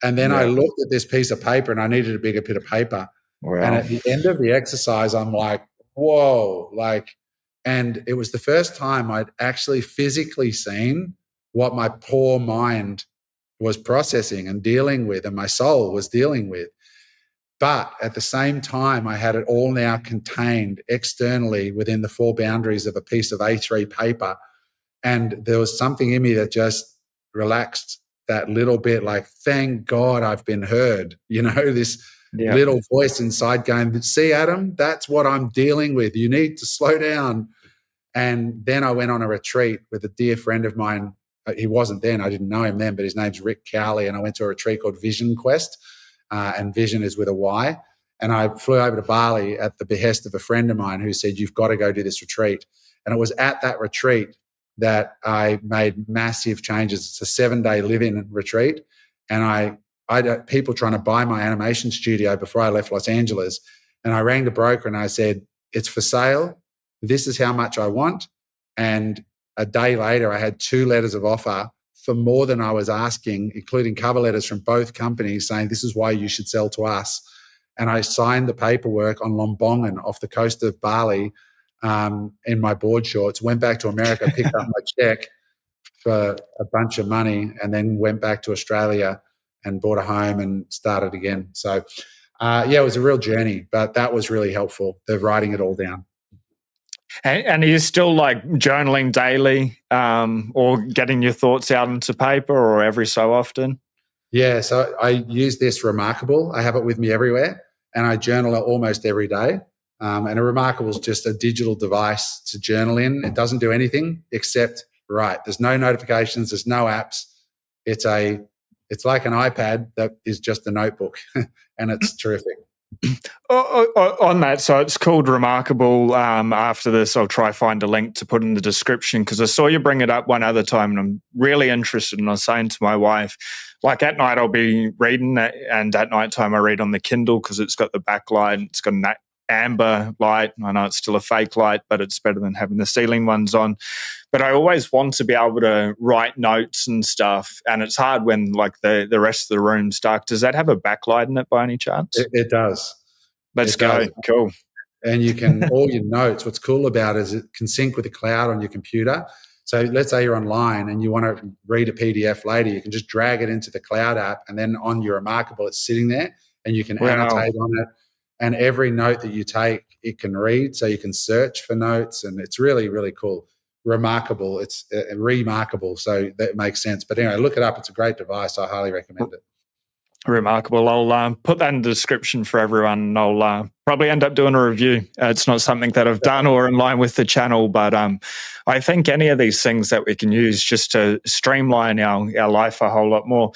And then I looked at this piece of paper, and I needed a bigger bit of paper. Wow. And at the end of the exercise, I'm like, whoa, and it was the first time I'd actually physically seen what my poor mind was processing and dealing with, and my soul was dealing with. But at the same time, I had it all now contained externally within the 4 boundaries of a piece of A3 paper. And there was something in me that just relaxed that little bit, like, thank God I've been heard. This little voice inside going, see, Adam, that's what I'm dealing with. You need to slow down. And then I went on a retreat with a dear friend of mine. He wasn't then, I didn't know him then, but his name's Rick Cowley. And I went to a retreat called Vision Quest. And vision is with a Y. And I flew over to Bali at the behest of a friend of mine who said, you've got to go do this retreat. And it was at that retreat that I made massive changes. It's a 7-day live-in retreat. And I had people trying to buy my animation studio before I left Los Angeles. And I rang the broker and I said, it's for sale. This is how much I want. And a day later, I had 2 letters of offer for more than I was asking, including cover letters from both companies saying, this is why you should sell to us. And I signed the paperwork on Lombongan off the coast of Bali in my board shorts, went back to America, picked up my check for a bunch of money, and then went back to Australia and bought a home and started again. So, it was a real journey, but that was really helpful, the writing it all down. And are you still like journaling daily or getting your thoughts out into paper or every so often? Yeah, so I use this Remarkable. I have it with me everywhere, and I journal it almost every day. And a Remarkable is just a digital device to journal in. It doesn't do anything except write. There's no notifications. There's no apps. It's like an iPad that is just a notebook, and it's terrific. On that, so it's called Remarkable. After this, I'll try find a link to put in the description because I saw you bring it up one other time, and I'm really interested. And I was saying to my wife, like at night I'll be reading, and at night time I read on the Kindle because it's got the backlight. It's got an amber light. I know it's still a fake light, but it's better than having the ceiling ones on. But I always want to be able to write notes and stuff, and it's hard when like the rest of the room's dark. Does that have a backlight in it by any chance? It does. Let's go. Cool. And you can, all your notes, what's cool about it is it can sync with the cloud on your computer. So let's say you're online and you want to read a PDF later, you can just drag it into the cloud app, and then on your Remarkable, it's sitting there and you can annotate on it. And every note that you take, it can read. So you can search for notes, and it's really, really cool. Remarkable. It's remarkable. So that makes sense. But anyway, look it up. It's a great device. I highly recommend it. Remarkable. I'll put that in the description for everyone, and I'll probably end up doing a review. It's not something that I've done or in line with the channel, but I think any of these things that we can use just to streamline our life a whole lot more.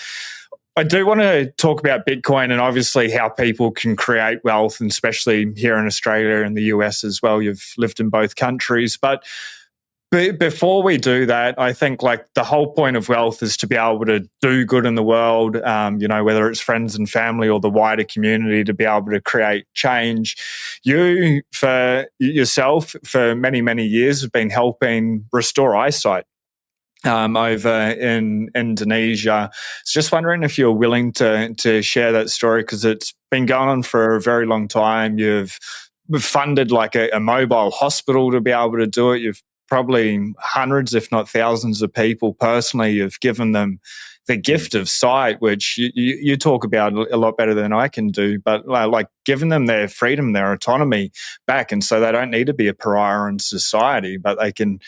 I do want to talk about Bitcoin and obviously how people can create wealth, and especially here in Australia and the US as well. You've lived in both countries, but before we do that, I think like the whole point of wealth is to be able to do good in the world, whether it's friends and family or the wider community, to be able to create change. You, for yourself, for many, many years, have been helping restore eyesight over in Indonesia. So just wondering if you're willing to share that story, because it's been going on for a very long time. You've funded like a mobile hospital to be able to do it. You've probably hundreds, if not thousands of people personally, you've given them the gift of sight, which you talk about a lot better than I can do, but like giving them their freedom, their autonomy back. And so they don't need to be a pariah in society, but they can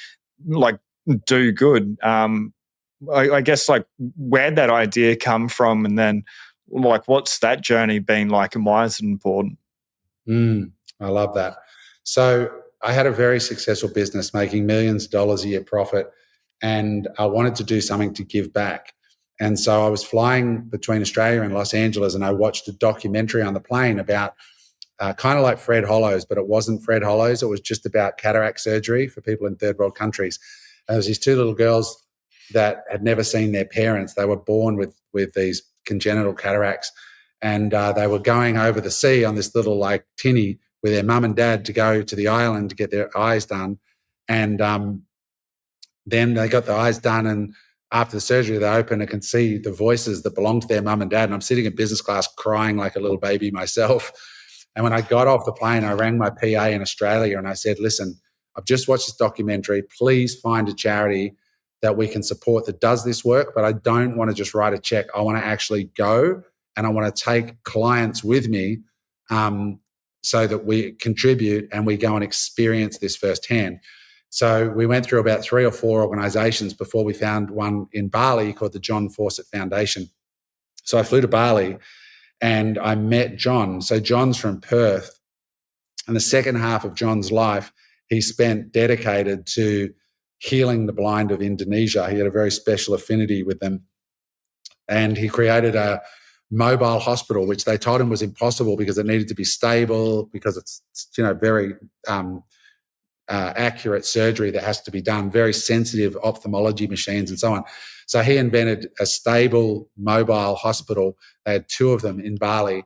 like do good. I guess like where'd that idea come from? And then like, what's that journey been like, and why is it important? I love that. So I had a very successful business making millions of dollars a year profit, and I wanted to do something to give back. And so I was flying between Australia and Los Angeles, and I watched a documentary on the plane about kind of like Fred Hollows, but it wasn't Fred Hollows. It was just about cataract surgery for people in third world countries. And there was these 2 little girls that had never seen their parents. They were born with these congenital cataracts, and they were going over the sea on this little like tinny with their mum and dad to go to the island to get their eyes done. And then they got the eyes done, and after the surgery, they open and can see the voices that belong to their mum and dad. And I'm sitting in business class crying like a little baby myself. And when I got off the plane, I rang my PA in Australia and I said, listen, I've just watched this documentary. Please find a charity that we can support that does this work, but I don't want to just write a check. I want to actually go, and I want to take clients with me so that we contribute and we go and experience this firsthand. So we went through about 3 or 4 organizations before we found one in Bali called the John Fawcett Foundation. So I flew to Bali and I met John. So John's from Perth, and the second half of John's life, he spent dedicated to healing the blind of Indonesia. He had a very special affinity with them. And he created a mobile hospital, which they told him was impossible because it needed to be stable, because it's very accurate surgery that has to be done, very sensitive ophthalmology machines and so on. So he invented a stable mobile hospital. They had 2 of them in Bali.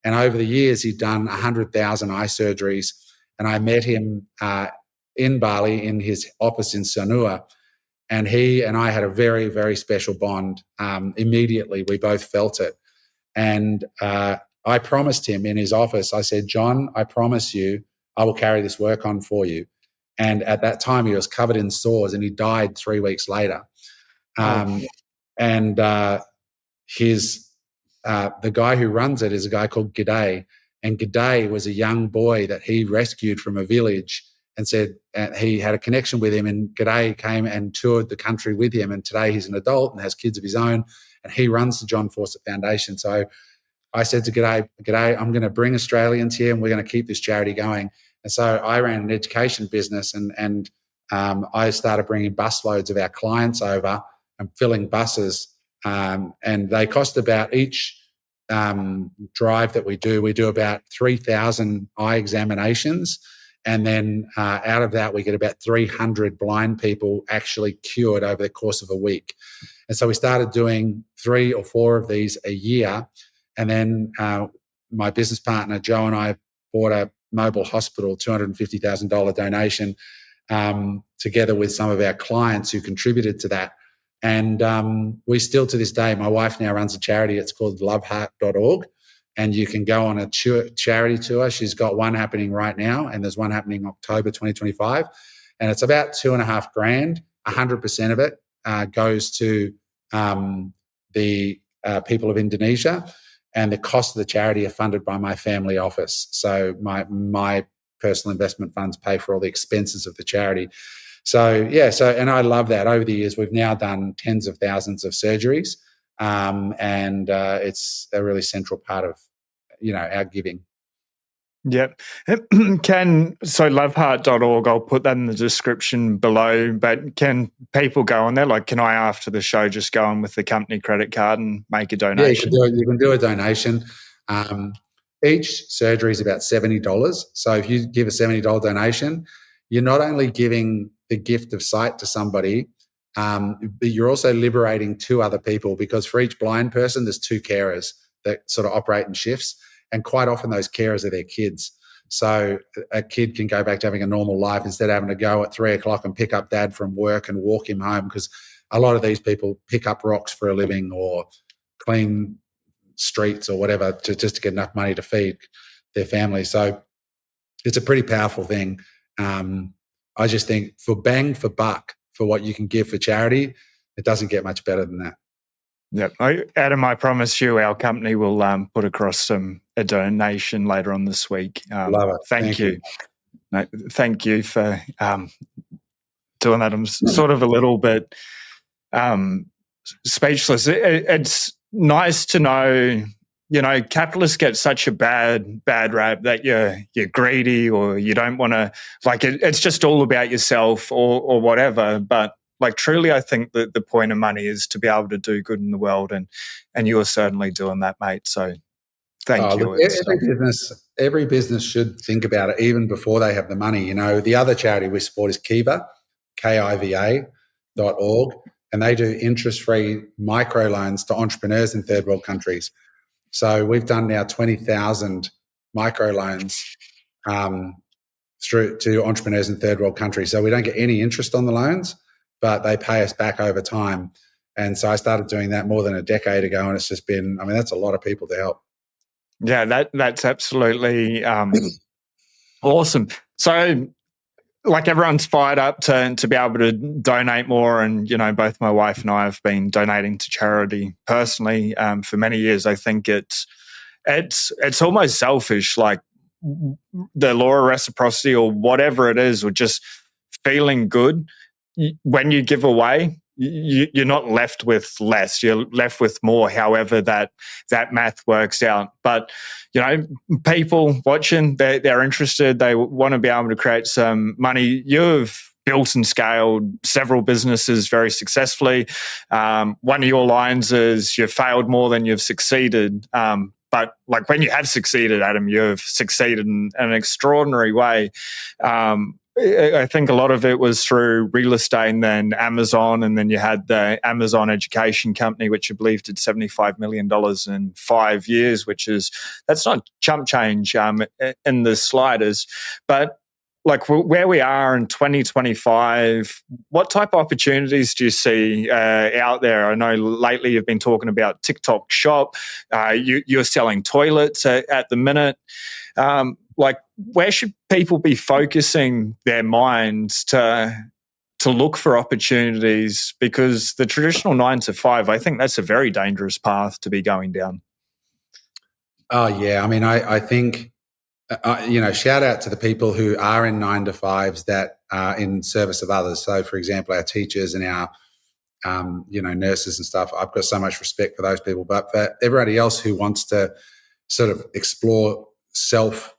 And over the years, he'd done 100,000 eye surgeries. And I met him in Bali in his office in Sanur. And he and I had a very, very special bond. Immediately, we both felt it. And I promised him in his office, I said, John, I promise you, I will carry this work on for you. And at that time, he was covered in sores and he died 3 weeks later. And his the guy who runs it is a guy called G'day. And G'day was a young boy that he rescued from a village and said he had a connection with him. And G'day came and toured the country with him. And today he's an adult and has kids of his own. And he runs the John Fawcett Foundation. So I said to G'day, I'm going to bring Australians here and we're going to keep this charity going. And so I ran an education business and I started bringing busloads of our clients over and filling buses. And they cost about each drive that we do about 3,000 eye examinations. And then out of that, we get about 300 blind people actually cured over the course of a week. And so we started doing 3 or 4 of these a year. And then my business partner, Joe, and I bought a mobile hospital, $250,000 donation, together with some of our clients who contributed to that. And we still, to this day, my wife now runs a charity. It's called loveheart.org. And you can go on a charity tour. She's got one happening right now, and there's one happening October 2025. And it's about $2,500. 100% of it goes to the people of Indonesia. And the cost of the charity are funded by my family office. So my personal investment funds pay for all the expenses of the charity. So, yeah, and I love that. Over the years, we've now done tens of thousands of surgeries, and it's a really central part of, our giving. Yep. So loveheart.org, I'll put that in the description below, but can people go on there? Like, can I, after the show, just go on with the company credit card and make a donation? Yeah, you can do a donation. Each surgery is about $70. So if you give a $70 donation, you're not only giving the gift of sight to somebody, but you're also liberating 2 other people, because for each blind person, there's 2 carers that sort of operate in shifts. And quite often those carers are their kids. So a kid can go back to having a normal life instead of having to go at 3 o'clock and pick up dad from work and walk him home, because a lot of these people pick up rocks for a living or clean streets or whatever just to get enough money to feed their family. So it's a pretty powerful thing. I just think for bang for buck, for what you can give for charity, it doesn't get much better than that. Yep. Adam, I promise you our company will put across a donation later on this week. Love it. Thank you. No, thank you for doing that. I'm sort of a little bit speechless. It's nice to know, capitalists get such a bad rap that you're greedy or you don't want to, like, it's just all about yourself or whatever. But like, truly, I think that the point of money is to be able to do good in the world, and you are certainly doing that, mate. So thank you. Look, every business should think about it even before they have the money. The other charity we support is Kiva, KIVA.org, and they do interest-free microloans to entrepreneurs in third world countries. So we've done now 20,000 microloans through to entrepreneurs in third world countries. So we don't get any interest on the loans, but they pay us back over time. And so I started doing that more than a decade ago, and it's just been, that's a lot of people to help. Yeah, that's absolutely awesome. So, like, everyone's fired up to be able to donate more, and both my wife and I have been donating to charity personally for many years. I think it's almost selfish, like the law of reciprocity or whatever it is, or just feeling good when you give away. You're not left with less, you're left with more, however that math works out. But people watching, they're interested, they want to be able to create some money. You've built and scaled several businesses very successfully. One of your lines is you've failed more than you've succeeded. But like, when you have succeeded, Adam, you've succeeded in an extraordinary way. I think a lot of it was through real estate and then Amazon, and then you had the Amazon education company, which I believe did $75 million in 5 years, that's not chump change in the sliders. But like where we are in 2025, what type of opportunities do you see out there? I know lately you've been talking about TikTok Shop. You're selling toilets at the minute. Like, where should people be focusing their minds to look for opportunities? Because the traditional 9 to 5, I think that's a very dangerous path to be going down. Oh yeah, I mean, I think. Shout out to the people who are in 9 to 5s that are in service of others. So, for example, our teachers and our, nurses and stuff. I've got so much respect for those people. But for everybody else who wants to sort of explore self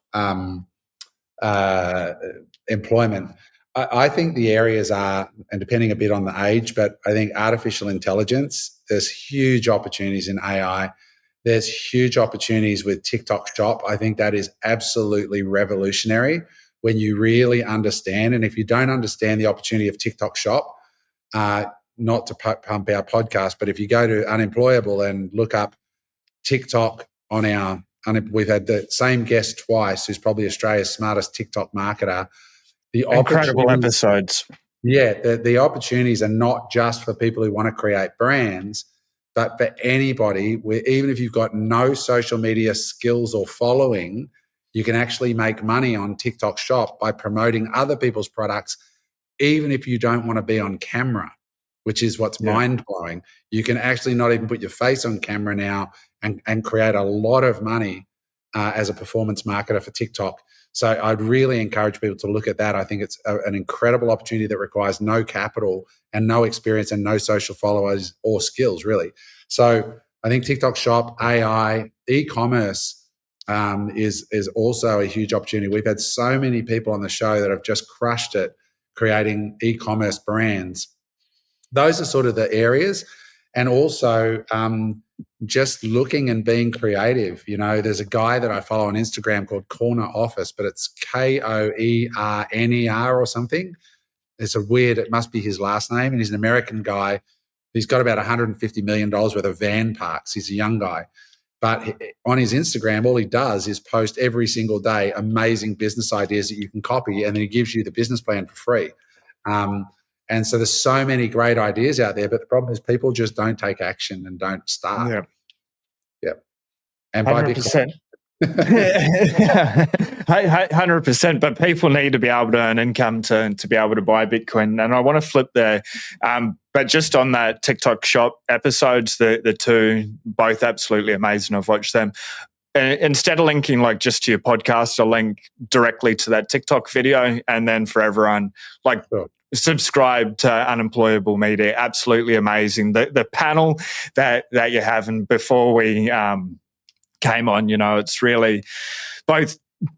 employment, I think the areas are, and depending a bit on the age, but I think artificial intelligence, there's huge opportunities in AI. There's huge opportunities with TikTok Shop. I think that is absolutely revolutionary when you really understand. And if you don't understand the opportunity of TikTok Shop, not to pump our podcast, but if you go to Unemployable and look up TikTok on our, we've had the same guest twice, who's probably Australia's smartest TikTok marketer. The incredible episodes. Yeah, the opportunities are not just for people who want to create brands, but for anybody, even if you've got no social media skills or following, you can actually make money on TikTok Shop by promoting other people's products, even if you don't want to be on camera, which is what's mind-blowing. You can actually not even put your face on camera now and create a lot of money as a performance marketer for TikTok. So I'd really encourage people to look at that. I think it's an incredible opportunity that requires no capital and no experience and no social followers or skills, really. So I think TikTok Shop, AI, e-commerce is also a huge opportunity. We've had so many people on the show that have just crushed it creating e-commerce brands. Those are sort of the areas. And also just looking and being creative. There's a guy that I follow on Instagram called Corner Office, but it's Koerner or something. It must be his last name. And he's an American guy. He's got about $150 million worth of van parks. He's a young guy. But on his Instagram, all he does is post every single day amazing business ideas that you can copy, and then he gives you the business plan for free. And so there's so many great ideas out there, but the problem is people just don't take action and don't start. Yeah. And buy 100%. 100%. But people need to be able to earn income to be able to buy Bitcoin. And I want to flip there. But just on that TikTok Shop episodes, the two, both absolutely amazing. I've watched them. Instead of linking like just to your podcast, I'll link directly to that TikTok video. And then for everyone, subscribe to Unemployable Media. Absolutely amazing. The panel that you have, and before we came on, it's really both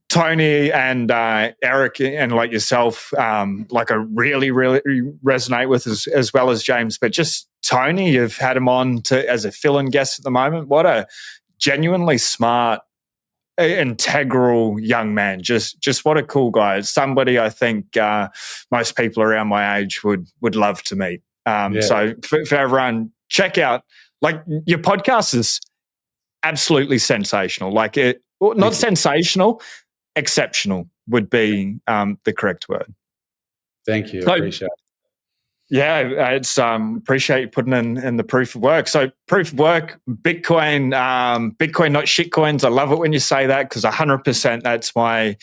Tony and Eric and like yourself, like I really, really resonate with as well as James. But just Tony, you've had him on as a fill-in guest at the moment. What a genuinely smart, integral young man. Just what a cool guy. Somebody I think most people around my age would love to meet. So for everyone, check out, like, your podcast is absolutely sensational. Like, not sensational, exceptional would be the correct word. Thank you. Appreciate it. Yeah, it's appreciate you putting in the proof of work. So proof of work, Bitcoin, not shitcoins. I love it when you say that, because 100% that's my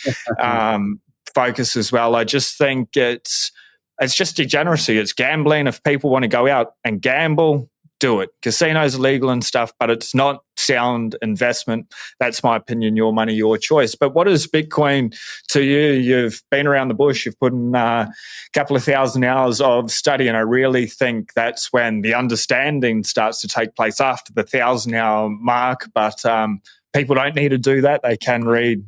focus as well. I just think it's just degeneracy. It's gambling. If people want to go out and gamble, do it. Casinos are legal and stuff, but it's not sound investment. That's my opinion. Your money, your choice. But what is Bitcoin to you? You've been around the bush. You've put in a couple of thousand hours of study, and I really think that's when the understanding starts to take place, after the 1,000-hour mark. But people don't need to do that. They can read,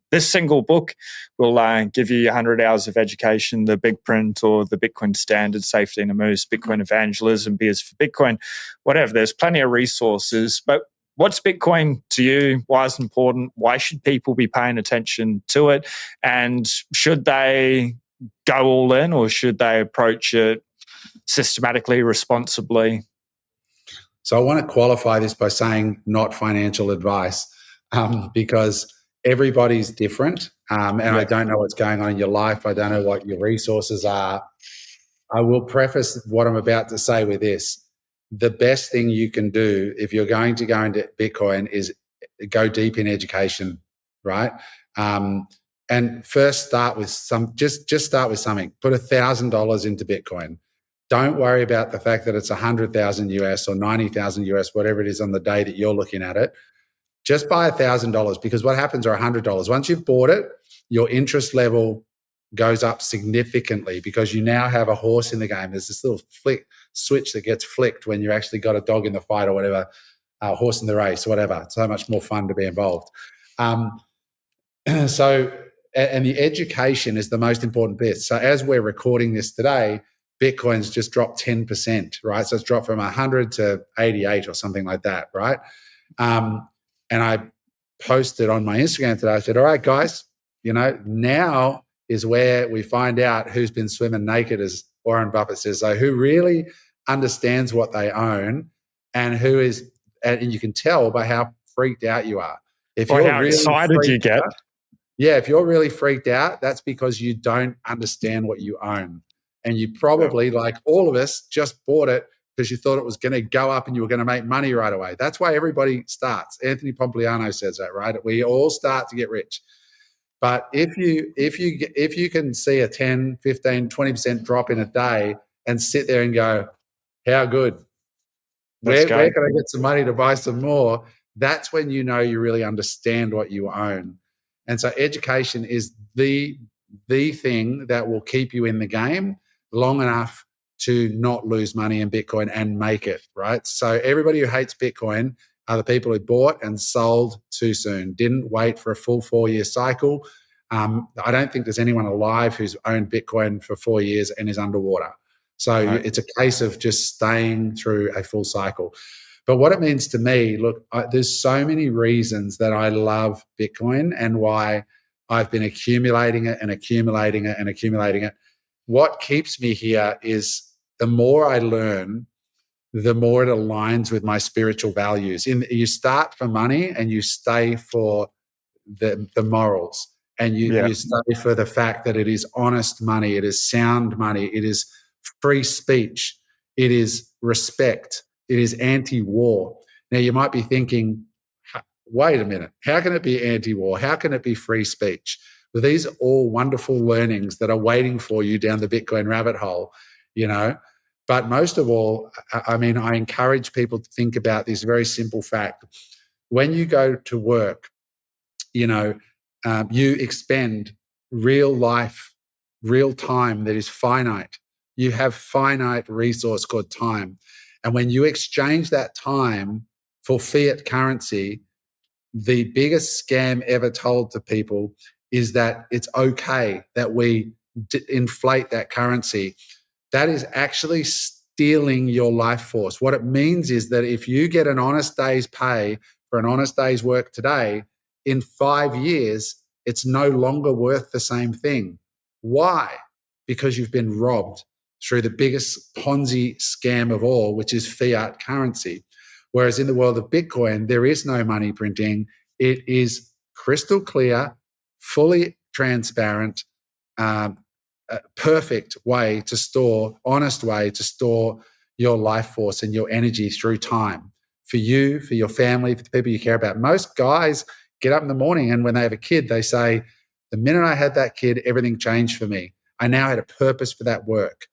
this single book will give you 100 hours of education, the big print or the Bitcoin Standard, Safety in a Moose, Bitcoin Evangelism, Beers for Bitcoin, whatever. There's plenty of resources. But what's Bitcoin to you? Why is it important? Why should people be paying attention to it? And should they go all in, or should they approach it systematically, responsibly? So I want to qualify this by saying not financial advice, because everybody's different. And I Yeah. don't know what's going on in your life. I don't know what your resources are. I will preface what I'm about to say with this. The best thing you can do if you're going to go into Bitcoin is go deep in education, right? And first start with just start with something. Put $1,000 into Bitcoin. Don't worry about the fact that it's 100,000 US or 90,000 US, whatever it is on the day that you're looking at it. Just buy $1,000, because what happens are $100. Once you've bought it, your interest level goes up significantly because you now have a horse in the game. There's this little switch that gets flicked when you actually got a dog in the fight or whatever, horse in the race, whatever. It's so much more fun to be involved. So, and the education is the most important bit. So as we're recording this today, Bitcoin's just dropped 10%, right? So it's dropped from 100 to 88 or something like that, right? And I posted on my Instagram today, I said, all right, guys, now is where we find out who's been swimming naked, as Warren Buffett says. So who really understands what they own, and who is, and you can tell by how freaked out you are. If Or you're how really excited you get. if you're really freaked out, that's because you don't understand what you own. And you probably, like all of us, just bought it because you thought it was going to go up and you were going to make money right away. That's why everybody starts. Anthony Pompliano says that, right? We all start to get rich. But if you can see a 10, 15, 20% drop in a day and sit there and go, how good? Where can I get some money to buy some more? That's when you know you really understand what you own. And so education is the thing that will keep you in the game long enough to not lose money in Bitcoin and make it, right? So everybody who hates Bitcoin are the people who bought and sold too soon, didn't wait for a full 4-year cycle. I don't think there's anyone alive who's owned Bitcoin for 4 years and is underwater. So it's a case of just staying through a full cycle. But what it means to me, look, there's so many reasons that I love Bitcoin and why I've been accumulating it and accumulating it and accumulating it. What keeps me here is the more I learn, the more it aligns with my spiritual values. You start for money and you stay for the morals. And you study for the fact that it is honest money, it is sound money, it is free speech, it is respect, it is anti-war. Now, you might be thinking, wait a minute, how can it be anti-war? How can it be free speech? Well, these are all wonderful learnings that are waiting for you down the Bitcoin rabbit hole, But most of all, I encourage people to think about this very simple fact. When you go to work, you expend real life, real time that is finite. You have finite resource called time. And when you exchange that time for fiat currency, the biggest scam ever told to people is that it's okay that we inflate that currency. That is actually stealing your life force. What it means is that if you get an honest day's pay for an honest day's work today, in 5 years, it's no longer worth the same thing. Why? Because you've been robbed through the biggest Ponzi scam of all, which is fiat currency. Whereas in the world of Bitcoin, there is no money printing. It is crystal clear, fully transparent, perfect way to store, honest way to store your life force and your energy through time for you, for your family, for the people you care about. Most guys get up in the morning and when they have a kid, they say, the minute I had that kid, everything changed for me. I now had a purpose for that work.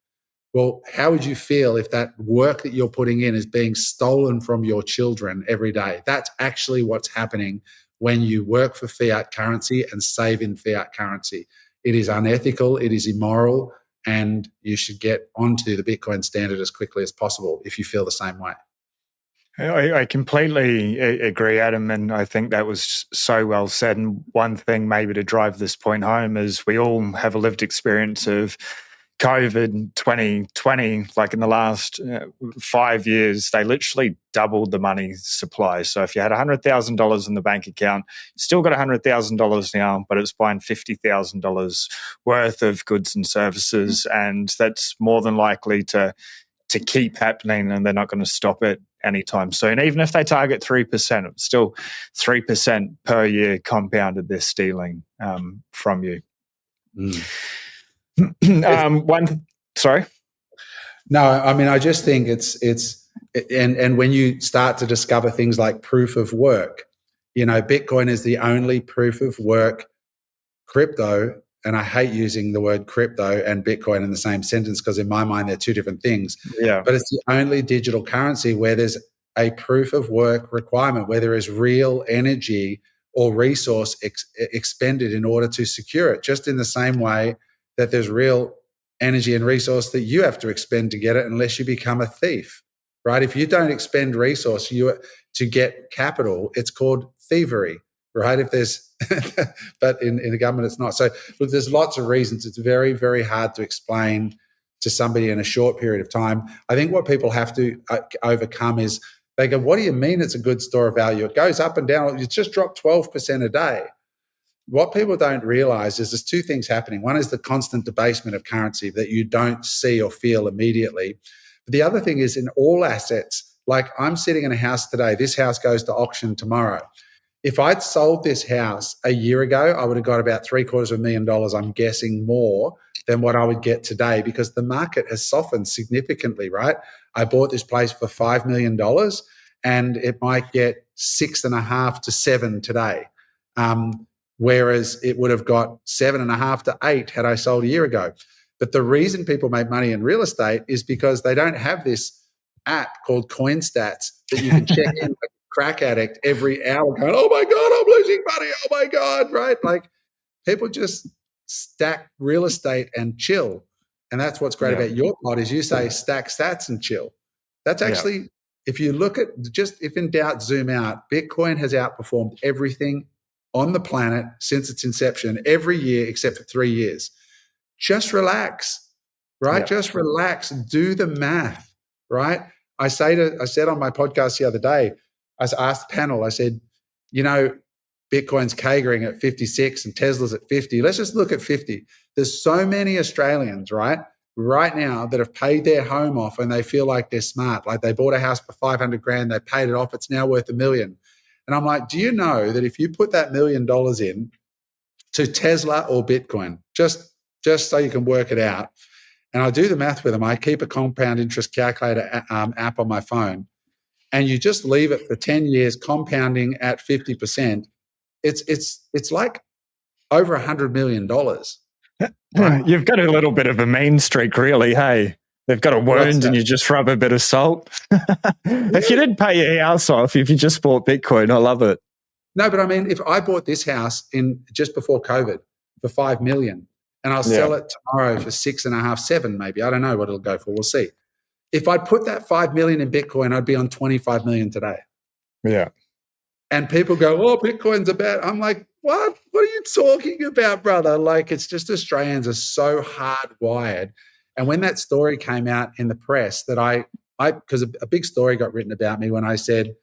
Well, how would you feel if that work that you're putting in is being stolen from your children every day? That's actually what's happening when you work for fiat currency and save in fiat currency. It is unethical, it is immoral, and you should get onto the Bitcoin standard as quickly as possible if you feel the same way. I completely agree, Adam, and I think that was so well said. And one thing maybe to drive this point home is we all have a lived experience of COVID 2020, like in the last 5 years, they literally doubled the money supply. So if you had $100,000 in the bank account, you still got $100,000 now, but it's buying $50,000 worth of goods and services. And that's more than likely to keep happening, and they're not going to stop it anytime soon. Even if they target 3%, it's still 3% per year compounded they're stealing from you. Sorry? No, I mean, I just think and when you start to discover things like proof of work, Bitcoin is the only proof of work crypto, and I hate using the word crypto and Bitcoin in the same sentence because in my mind they're two different things. Yeah. But it's the only digital currency where there's a proof of work requirement, where there is real energy or resource expended in order to secure it, just in the same way that there's real energy and resource that you have to expend to get it, unless you become a thief, right? If you don't expend resource to get capital, it's called thievery, right? If there's but in the government it's not. So look, there's lots of reasons. It's very, very hard to explain to somebody in a short period of time. I think what people have to overcome is they go, what do you mean it's a good store of value? It goes up and down. It's just dropped 12% a day. What people don't realize is there's two things happening. One is the constant debasement of currency that you don't see or feel immediately. But the other thing is in all assets, like I'm sitting in a house today. This house goes to auction tomorrow. If I'd sold this house a year ago, I would have got about $750,000, I'm guessing, more than what I would get today, because the market has softened significantly, right? I bought this place for $5 million and it might get 6.5 to 7 today. Whereas it would have got 7.5 to 8 had I sold a year ago. But the reason people make money in real estate is because they don't have this app called CoinStats that you can check in like a crack addict every hour going, oh my God, I'm losing money. Oh my God, right? Like people just stack real estate and chill. And that's what's great about your pod is you say stack stats and chill. That's actually, if you look at if in doubt, zoom out, Bitcoin has outperformed everything on the planet since its inception every year except for 3 years. Just relax, right? Yeah. Just relax, do the math, right? I said on my podcast the other day, I asked the panel, I said, Bitcoin's catering at 56 and Tesla's at 50. Let's just look at 50. There's so many Australians, right now that have paid their home off and they feel like they're smart. Like they bought a house for 500 grand, they paid it off, it's now worth $1 million. And I'm like, do you know that if you put that $1 million in to Tesla or Bitcoin, just so you can work it out, and I do the math with them, I keep a compound interest calculator app on my phone, and you just leave it for 10 years compounding at 50%, it's like over $100 million. Right? You've got a little bit of a mean streak, really, hey? They've got a wound and you just rub a bit of salt. If you didn't pay your house off, if you just bought Bitcoin, I love it. No, but I mean, if I bought this house in just before COVID for $5 million and I'll sell it tomorrow for 6.5, 7 maybe, I don't know what it'll go for, we'll see. If I put that $5 million in Bitcoin, I'd be on 25 million today. Yeah. And people go, oh, Bitcoin's a bad. I'm like, what? What are you talking about, brother? Like, it's just Australians are so hardwired. And when that story came out in the press that because a big story got written about me when I said,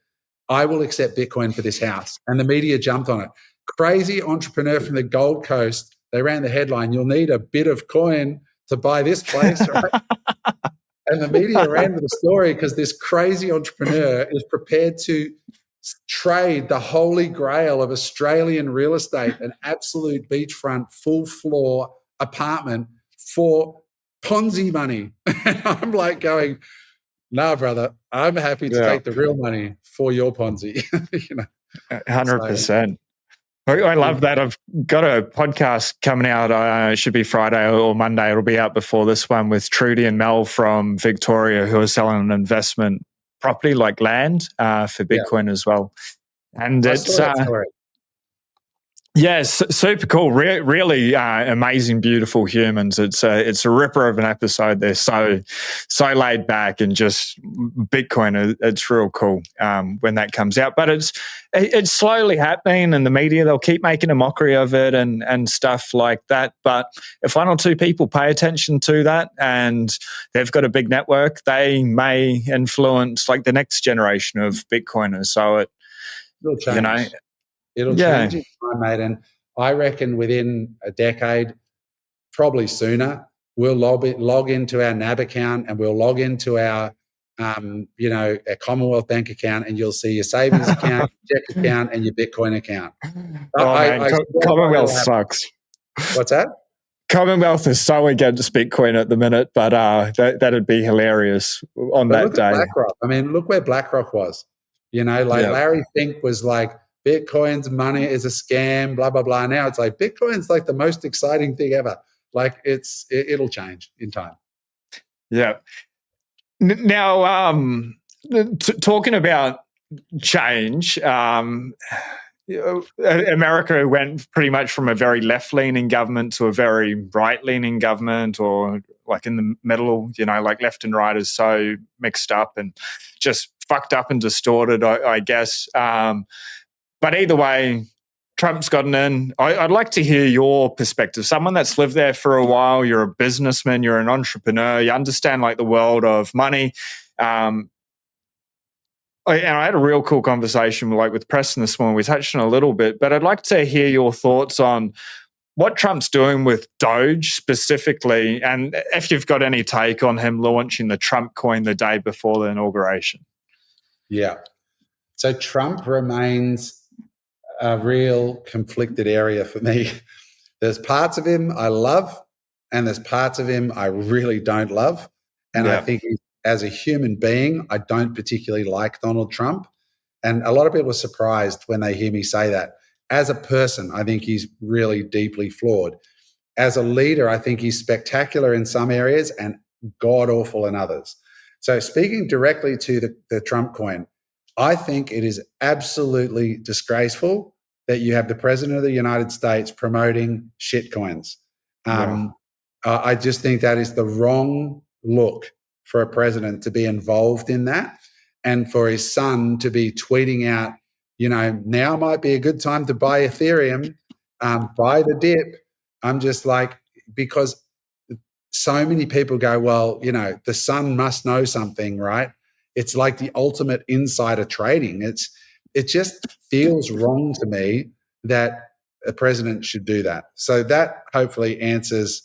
I will accept Bitcoin for this house. And the media jumped on it. Crazy entrepreneur from the Gold Coast. They ran the headline, you'll need a bit of coin to buy this place, right? And the media ran with the story because this crazy entrepreneur is prepared to trade the holy grail of Australian real estate, an absolute beachfront, full floor apartment for Ponzi money. And I'm like going, nah, brother, I'm happy to take the real money for your Ponzi. 100%. I love that. I've got a podcast coming out. It should be Friday or Monday. It'll be out before this one with Trudy and Mel from Victoria, who are selling an investment property like land for Bitcoin as well. And it's super cool. Really amazing, beautiful humans. It's a ripper of an episode. They're so laid back and just Bitcoin. It's real cool when that comes out. But it's slowly happening, and the media, they'll keep making a mockery of it and stuff like that. But if one or two people pay attention to that and they've got a big network, they may influence like the next generation of Bitcoiners. So it'll change. It'll change in time, mate. And I reckon within a decade, probably sooner, we'll log into our NAB account and we'll log into our a Commonwealth bank account, and you'll see your savings account, your check account, and your Bitcoin account. Oh man, I swear Commonwealth it'll happen. sucks. What's that? Commonwealth is so against Bitcoin at the minute, but that'd be hilarious on But that look day. at BlackRock. I mean, look where BlackRock was. Larry Fink was like, Bitcoin's money is a scam, blah, blah, blah. Now it's like, Bitcoin's like the most exciting thing ever. Like it'll change in time. Yeah. Now, talking about change, America went pretty much from a very left-leaning government to a very right-leaning government, or like in the middle, like left and right is so mixed up and just fucked up and distorted, I guess. But either way, Trump's gotten in. I'd like to hear your perspective. Someone that's lived there for a while, you're a businessman, you're an entrepreneur, you understand like the world of money. And I had a real cool conversation with Preston this morning. We touched on a little bit, but I'd like to hear your thoughts on what Trump's doing with Doge specifically, and if you've got any take on him launching the Trump coin the day before the inauguration. Yeah. So Trump remains a real conflicted area for me. There's parts of him I love, and there's parts of him I really don't love. And I think as a human being, I don't particularly like Donald Trump. And a lot of people are surprised when they hear me say that. As a person, I think he's really deeply flawed. As a leader, I think he's spectacular in some areas and god awful in others. So speaking directly to the Trump coin, I think it is absolutely disgraceful that you have the president of the United States promoting shitcoins. I just think that is the wrong look for a president to be involved in that, and for his son to be tweeting out, now might be a good time to buy Ethereum, buy the dip. I'm just like, because so many people go, well, the son must know something, right? It's like the ultimate insider trading. It just feels wrong to me that a president should do that. So that hopefully answers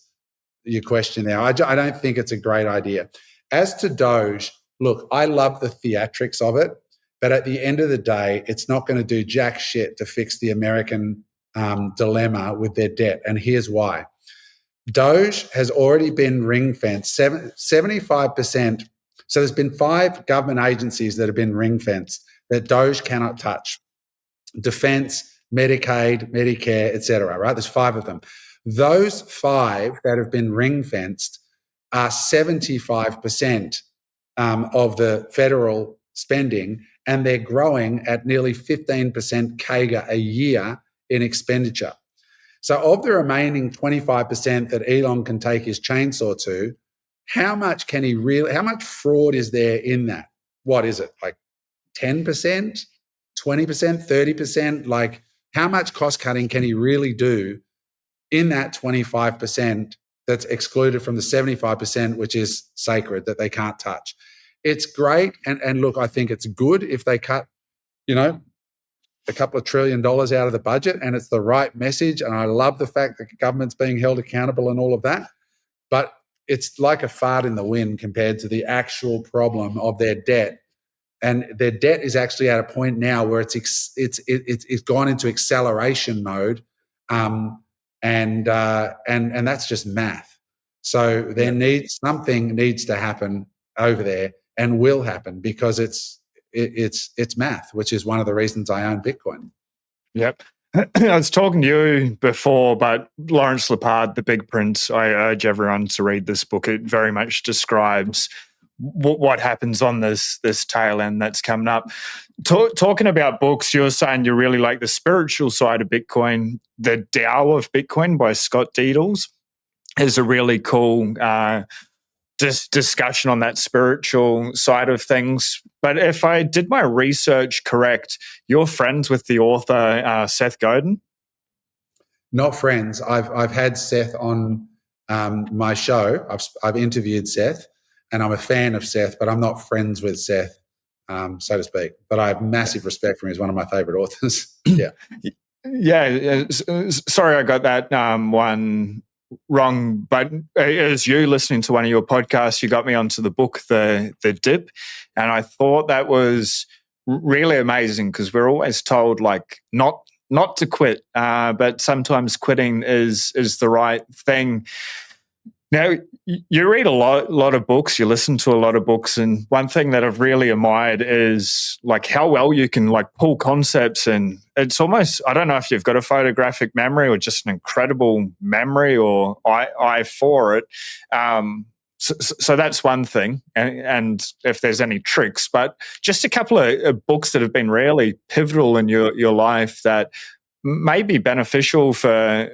your question now. I don't think it's a great idea. As to Doge, look, I love the theatrics of it, but at the end of the day, it's not going to do jack shit to fix the American dilemma with their debt. And here's why. Doge has already been ring-fenced, 75%. So there's been 5 government agencies that have been ring-fenced that Doge cannot touch. Defense, Medicaid, Medicare, etc. Right? There's 5 of them. Those 5 that have been ring-fenced are 75% of the federal spending, and they're growing at nearly 15% CAGR a year in expenditure. So of the remaining 25% that Elon can take his chainsaw to, how much fraud is there in that? What is it, like 10%, 20%, 30%? Like, how much cost cutting can he really do in that 25% that's excluded from the 75%, which is sacred, that they can't touch? It's great. And look, I think it's good if they cut, a couple of $1 trillion out of the budget, and it's the right message. And I love the fact that the government's being held accountable and all of that. But it's like a fart in the wind compared to the actual problem of their debt. And their debt is actually at a point now where it's gone into acceleration mode, and that's just math. So something needs to happen over there, and will happen, because it's math, which is one of the reasons I own Bitcoin. Yep. I was talking to you before, but Lawrence Lepard, The Big Print, I urge everyone to read this book. It very much describes what happens on this tail end that's coming up. Talking about books, you're saying you really like the spiritual side of Bitcoin. The Tao of Bitcoin by Scott Deedles is a really cool discussion on that spiritual side of things. But if I did my research correct, you're friends with the author Seth Godin? Not friends. I've had Seth on my show. I've interviewed Seth, and I'm a fan of Seth, but I'm not friends with Seth, so to speak. But I have massive respect for him. He's one of my favorite authors. Yeah. Yeah. Sorry, I got that one wrong, but as you listening to one of your podcasts, you got me onto the book, The Dip. And I thought that was really amazing because we're always told like not to quit, but sometimes quitting is the right thing. Now, you read a lot of books, you listen to a lot of books, and one thing that I've really admired is like how well you can like pull concepts, and it's almost, I don't know if you've got a photographic memory or just an incredible memory or eye for it. So that's one thing, and if there's any tricks, but just a couple of books that have been really pivotal in your life that may be beneficial for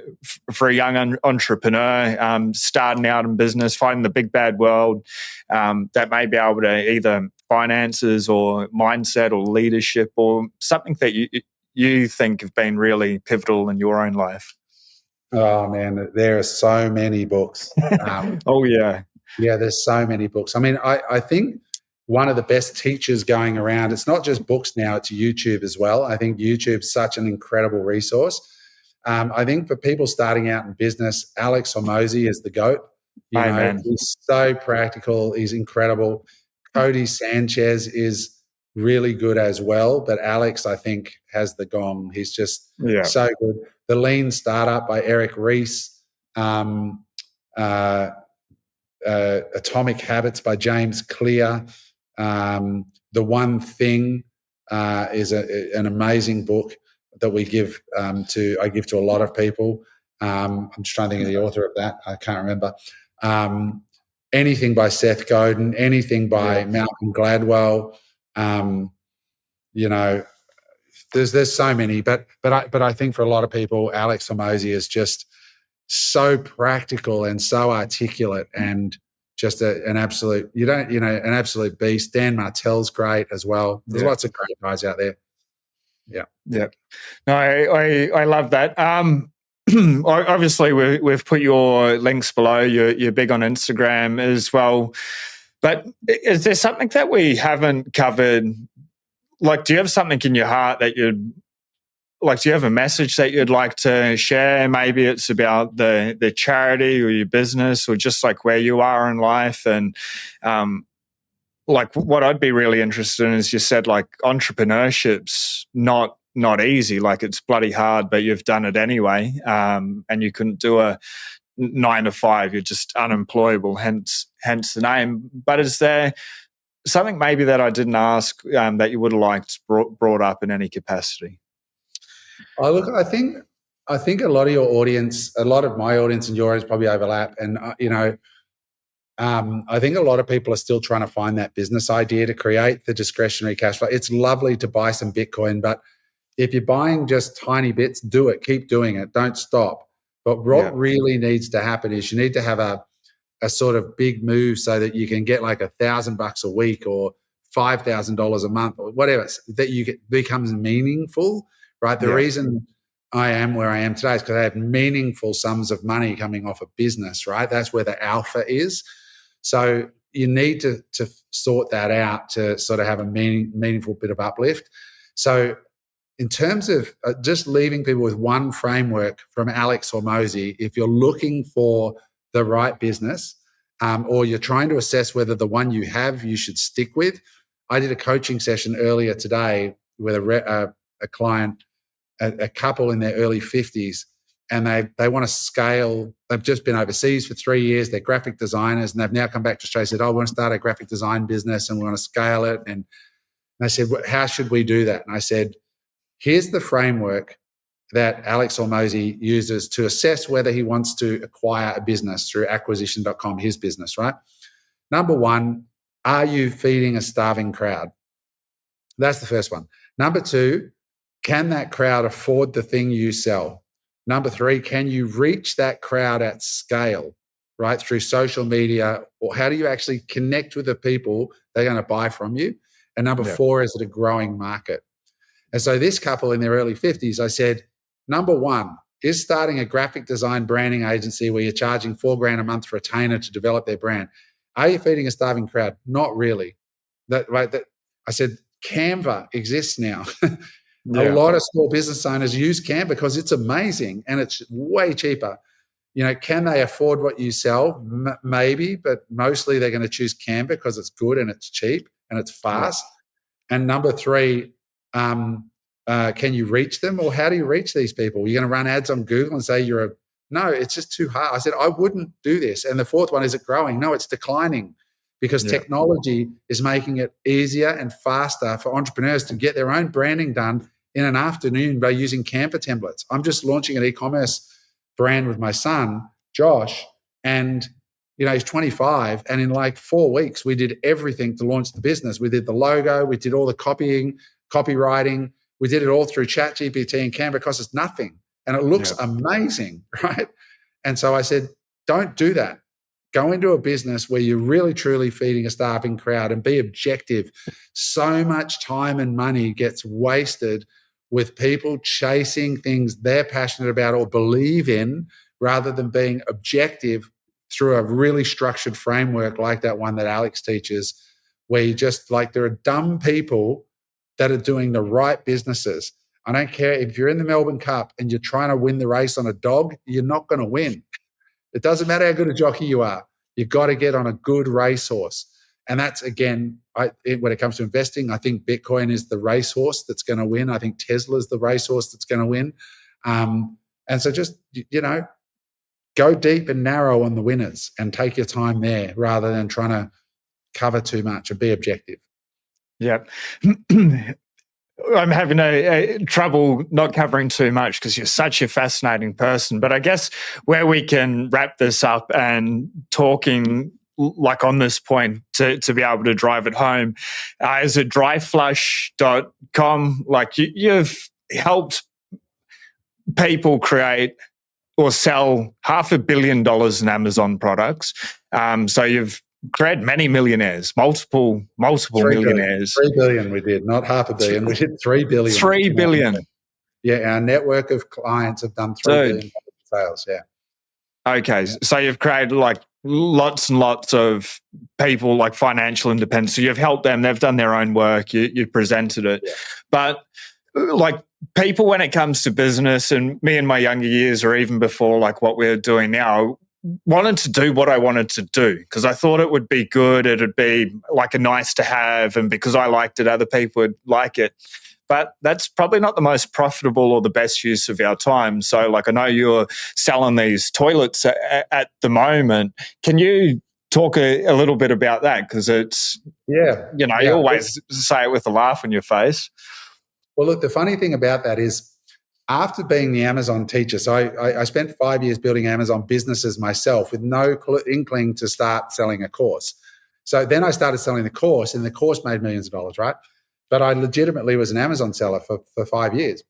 a young entrepreneur starting out in business, finding the big bad world, that may be able to either finances or mindset or leadership or something that you think have been really pivotal in your own life. Oh man, there are so many books. Oh yeah. Yeah, there's so many books. I mean, I think one of the best teachers going around, it's not just books now, it's YouTube as well. I think YouTube's such an incredible resource. I think for people starting out in business, Alex Hormozy is the GOAT. You know, Amen. he's so practical. He's incredible. Cody Sanchez is really good as well. But Alex, I think, has the gong. He's just so good. The Lean Startup by Eric Ries. Atomic Habits by James Clear. The One Thing is an amazing book that I give to a lot of people. I'm just trying to think of the author of that. I can't remember. Anything by Seth Godin, anything by Malcolm Gladwell. You know, there's so many, but I think for a lot of people, Alex Hormozy is just so practical and so articulate and just an absolute, an absolute beast. Dan Martell's great as well. There's lots of great guys out there. Yeah. Yeah. No, I love that. Obviously, we've put your links below. You're big on Instagram as well. But is there something that we haven't covered? Like, do you have something in your heart that do you have a message that you'd like to share? Maybe it's about the charity or your business or just like where you are in life. And like what I'd be really interested in is you said like entrepreneurship's not easy. Like it's bloody hard, but you've done it anyway. And you couldn't do a 9 to 5. You're just unemployable, hence the name. But is there something maybe that I didn't ask that you would have liked brought up in any capacity? Oh, look, I think a lot of your audience, a lot of my audience and your audience probably overlap. And, I think a lot of people are still trying to find that business idea to create the discretionary cash flow. It's lovely to buy some Bitcoin, but if you're buying just tiny bits, do it. Keep doing it. Don't stop. But what really needs to happen is you need to have a sort of big move so that you can get like $1,000 a week or $5,000 a month or whatever, that you get becomes meaningful, right? The reason I am where I am today is because I have meaningful sums of money coming off a business, right? That's where the alpha is. So you need to sort that out to sort of have a meaningful bit of uplift. So in terms of just leaving people with one framework from Alex Hormozy, if you're looking for the right business or you're trying to assess whether the one you have you should stick with, I did a coaching session earlier today with a client, a couple in their early 50s, and they want to scale. They've just been overseas for 3 years. They're graphic designers, and they've now come back to Australia and said, I want to start a graphic design business and we want to scale it. And I said, how should we do that? And I said, here's the framework that Alex Hormozy uses to assess whether he wants to acquire a business through acquisition.com, his business, right? Number one, are you feeding a starving crowd? That's the first one. Number two, can that crowd afford the thing you sell? Number three, can you reach that crowd at scale, right? Through social media, or how do you actually connect with the people they're going to buy from you? And number four, is it a growing market? And so this couple in their early 50s, I said, number one, is starting a graphic design branding agency where you're charging $4,000 a month for a retainer to develop their brand. Are you feeding a starving crowd? Not really. I said, Canva exists now. A lot of small business owners use Canva because it's amazing and it's way cheaper. Can they afford what you sell? Maybe, but mostly they're going to choose Canva because it's good and it's cheap and it's fast. Yeah. And number three, can you reach them, or how do you reach these people? You're going to run ads on Google and say no, it's just too hard. I said, I wouldn't do this. And the fourth one, is it growing? No, it's declining, because technology is making it easier and faster for entrepreneurs to get their own branding done in an afternoon by using Canva templates. I'm just launching an e-commerce brand with my son, Josh, and he's 25, and in like 4 weeks we did everything to launch the business. We did the logo, we did all the copywriting, we did it all through ChatGPT, and Canva cost us nothing, and it looks amazing, right? And so I said, don't do that. Go into a business where you're really truly feeding a starving crowd, and be objective. So much time and money gets wasted with people chasing things they're passionate about or believe in, rather than being objective through a really structured framework like that one that Alex teaches, where you just there are dumb people that are doing the right businesses. I don't care if you're in the Melbourne Cup and you're trying to win the race on a dog, you're not going to win. It doesn't matter how good a jockey you are. You've got to get on a good racehorse. And that's, again, when it comes to investing, I think Bitcoin is the racehorse that's going to win. I think Tesla's the racehorse that's going to win. And so just, go deep and narrow on the winners and take your time there, rather than trying to cover too much, and be objective. Yeah. I'm having a trouble not covering too much because you're such a fascinating person. But I guess where we can wrap this up and talking on this point to be able to drive it home is at dryflush.com. You've helped people create or sell $500 million in Amazon products. So you've created many millionaires, multiple millionaires. 3 billion we did, not $500 million. We did 3 billion. 3 billion. Yeah, our network of clients have done 3 billion sales. Yeah. Okay, so you've created lots and lots of people, financial independence. So you've helped them; they've done their own work. You presented it, but people, when it comes to business, and me in my younger years, or even before, what we're doing now, wanted to do what I wanted to do because I thought it would be good. It'd be a nice to have, and because I liked it, other people would like it. But that's probably not the most profitable or the best use of our time. So, I know you're selling these toilets at the moment. Can you talk a little bit about that? Because it's, you always say it with a laugh on your face. Well, look, the funny thing about that is, after being the Amazon teacher, so I spent 5 years building Amazon businesses myself with no inkling to start selling a course. So then I started selling the course, and the course made millions of dollars, right? But I legitimately was an Amazon seller for 5 years.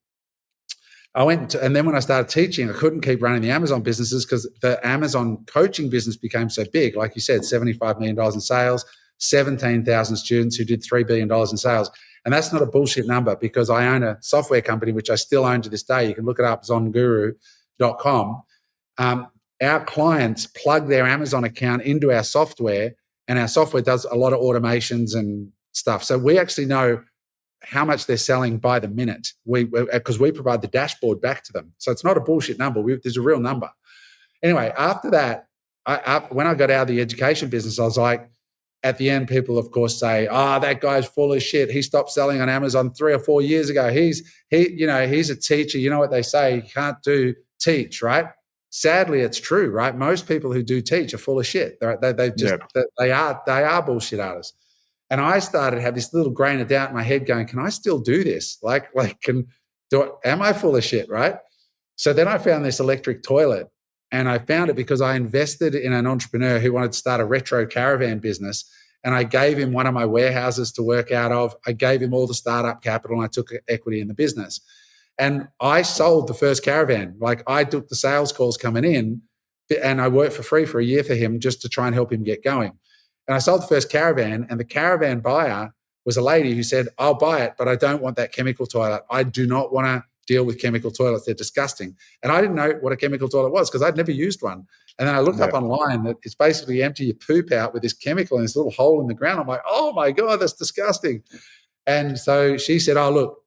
And then when I started teaching, I couldn't keep running the Amazon businesses because the Amazon coaching business became so big. Like you said, $75 million in sales, 17,000 students who did $3 billion in sales. And that's not a bullshit number, because I own a software company, which I still own to this day. You can look it up, zonguru.com. Our clients plug their Amazon account into our software, and our software does a lot of automations and stuff. So we actually know how much they're selling by the minute, because we provide the dashboard back to them. So it's not a bullshit number. There's a real number. Anyway, after that, when I got out of the education business, I was like, at the end, people, of course, say, that guy's full of shit. He stopped selling on Amazon 3 or 4 years ago. He's a teacher. You know what they say? You can't teach, right? Sadly, it's true, right? Most people who do teach are full of shit. They are bullshit artists. And I started to have this little grain of doubt in my head going, can I still do this? Am I full of shit, right? So then I found this electric toilet, and I found it because I invested in an entrepreneur who wanted to start a retro caravan business. And I gave him one of my warehouses to work out of. I gave him all the startup capital, and I took equity in the business. And I sold the first caravan. I took the sales calls coming in, and I worked for free for a year for him just to try and help him get going. And I sold the first caravan, and the caravan buyer was a lady who said, I'll buy it, but I don't want that chemical toilet. I do not want to deal with chemical toilets. They're disgusting. And I didn't know what a chemical toilet was because I'd never used one. And then I looked up online that it's basically empty your poop out with this chemical in this little hole in the ground. I'm like, oh my God, that's disgusting. And so she said, look,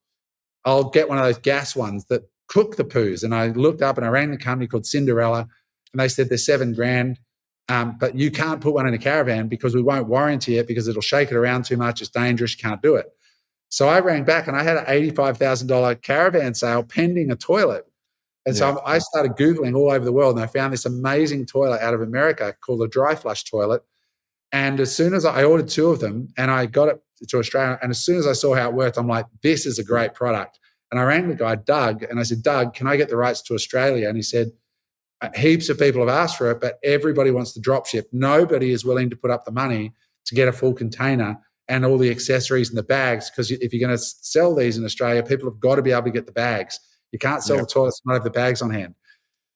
I'll get one of those gas ones that cook the poos. And I looked up and I rang the company called Cinderella, And they said they're $7,000, but you can't put one in a caravan because we won't warranty it because it'll shake it around too much. It's dangerous. You can't do it. So I rang back and I had an $85,000 caravan sale pending a toilet. And so I started Googling all over the world, and I found this amazing toilet out of America called a dry flush toilet. And as soon as I ordered 2 of them and I got it to Australia, and as soon as I saw how it worked, I'm like, this is a great product. And I rang the guy, Doug, and I said, Doug, can I get the rights to Australia? And he said, heaps of people have asked for it, but everybody wants to drop ship. Nobody is willing to put up the money to get a full container and all the accessories and the bags, because if you're going to sell these in Australia, people have got to be able to get the bags. You can't sell the toilets and not have the bags on hand.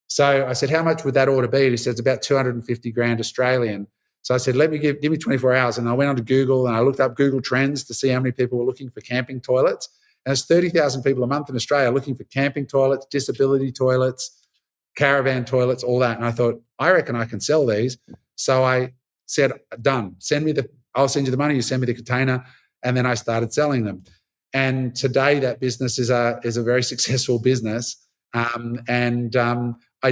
So I said, how much would that order be? He said, it's about 250 grand Australian. So I said, give me 24 hours. And I went onto Google and I looked up Google Trends to see how many people were looking for camping toilets. And it's 30,000 people a month in Australia looking for camping toilets, disability toilets, caravan toilets, all that. And I thought, I reckon I can sell these. So I said, done. I'll send you the money. You send me the container. And then I started selling them. And today that business is a very successful business. I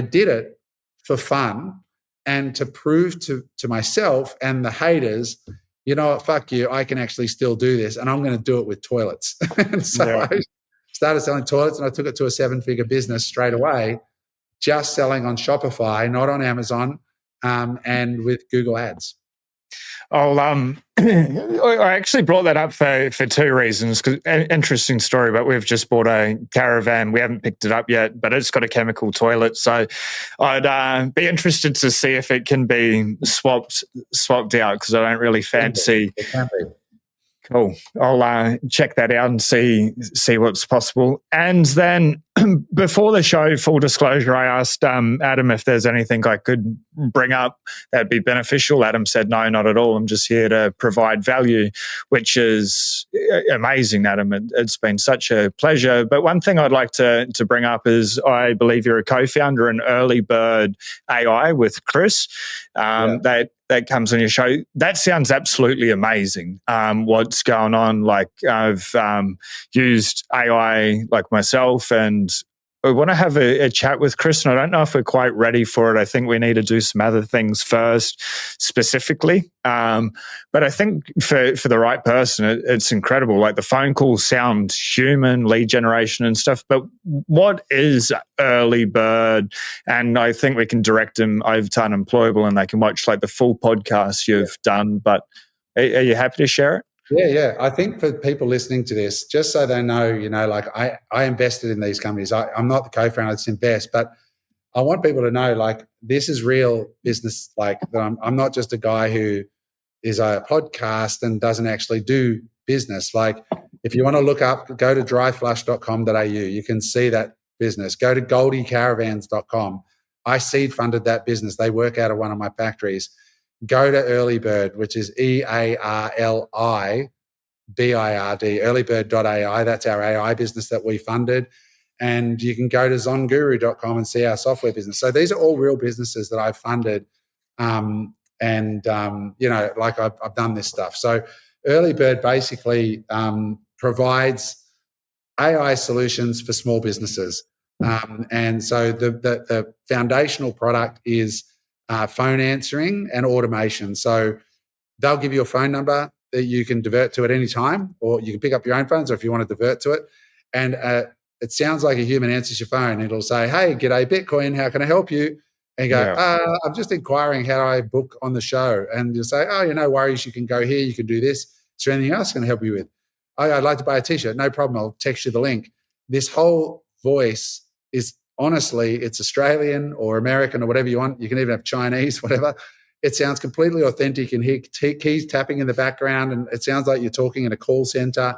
did it for fun and to prove to myself and the haters, you know what, fuck you, I can actually still do this, and I'm going to do it with toilets. And so I started selling toilets, and I took it to a 7-figure business straight away, just selling on Shopify, not on Amazon, and with Google Ads. I actually brought that up for 2 reasons. Because interesting story, but we've just bought a caravan. We haven't picked it up yet, but it's got a chemical toilet. So I'd be interested to see if it can be swapped out, because I don't really fancy. It can be. Cool. I'll check that out and see what's possible. And then before the show, full disclosure, I asked Adam if there's anything I could bring up that'd be beneficial. Adam said, no, not at all. I'm just here to provide value, which is amazing, Adam. It's been such a pleasure. But one thing I'd like to bring up is I believe you're a co-founder in Early Bird AI with Chris. That comes on your show. That sounds absolutely amazing. What's going on? Like, I've used AI like myself, and I want to have a chat with Chris, and I don't know if we're quite ready for it. I think we need to do some other things first, specifically. But I think for the right person, it's incredible. Like, the phone calls sound human, lead generation and stuff. But what is Early Bird? And I think we can direct them over to Unemployable, and they can watch like the full podcast you've done. But are you happy to share it? Yeah. I think for people listening to this, just so they know, like I invested in these companies. I'm not the co-founder, it's invest, but I want people to know, like, this is real business. Like, I'm not just a guy who is a podcast and doesn't actually do business. Like, if you want to look up, go to dryflush.com.au. You can see that business. Go to goldiecaravans.com. I seed funded that business. They work out of one of my factories. Go to Early Bird, which is EARLIBIRD, earlybird.ai. That's our AI business that we funded. And you can go to zonguru.com and see our software business. So these are all real businesses that I've funded. Like I've done this stuff. So Early Bird basically provides AI solutions for small businesses. And so the foundational product is phone answering and automation. So they'll give you a phone number that you can divert to at any time, or you can pick up your own phone. So if you want to divert to it, and it sounds like a human answers your phone. It'll say, "Hey, g'day, Bitcoin. How can I help you?" And you go, "I'm just inquiring how I book on the show." And you'll say, "Oh, no worries. You can go here. You can do this. Is there anything else I can help you with?" "Oh, I'd like to buy a T-shirt." "No problem. I'll text you the link." This whole voice is, honestly, it's Australian or American or whatever you want. You can even have Chinese, whatever. It sounds completely authentic. You can hear keys tapping in the background, and it sounds like you're talking in a call center.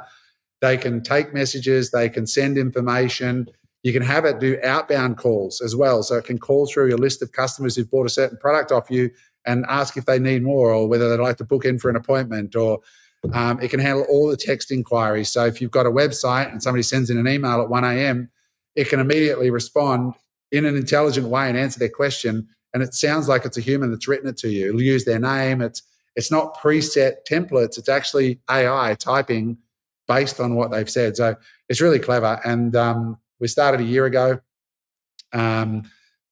They can take messages. They can send information. You can have it do outbound calls as well. So it can call through your list of customers who've bought a certain product off you and ask if they need more, or whether they'd like to book in for an appointment, or it can handle all the text inquiries. So if you've got a website and somebody sends in an email at 1 a.m., it can immediately respond in an intelligent way and answer their question. And it sounds like it's a human that's written it to you. It'll use their name. It's not preset templates. It's actually AI typing based on what they've said. So it's really clever. And we started a year ago.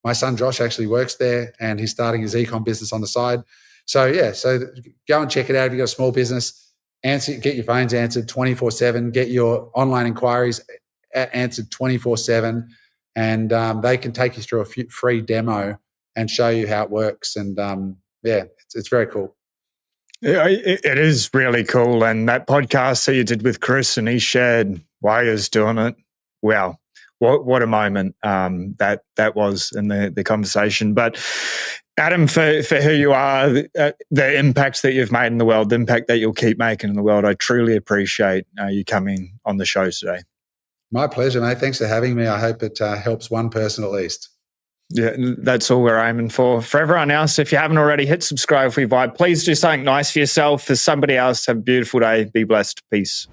My son Josh actually works there, and he's starting his ecom business on the side. So yeah, so go and check it out. If you've got a small business, get your phones answered 24/7. Get your online inquiries answered 24/7, and they can take you through a free demo and show you how it works. And yeah, it's very cool. Yeah, it is really cool. And that podcast that you did with Chris, and he shared why he was doing it. Wow. What a moment that was in the conversation. But Adam, for who you are, the impact that you've made in the world, the impact that you'll keep making in the world, I truly appreciate you coming on the show today. My pleasure, mate. Thanks for having me. I hope it helps one person at least. Yeah, that's all we're aiming for. For everyone else, if you haven't already, hit subscribe if we vibe. Please do something nice for yourself, for somebody else. Have a beautiful day. Be blessed. Peace.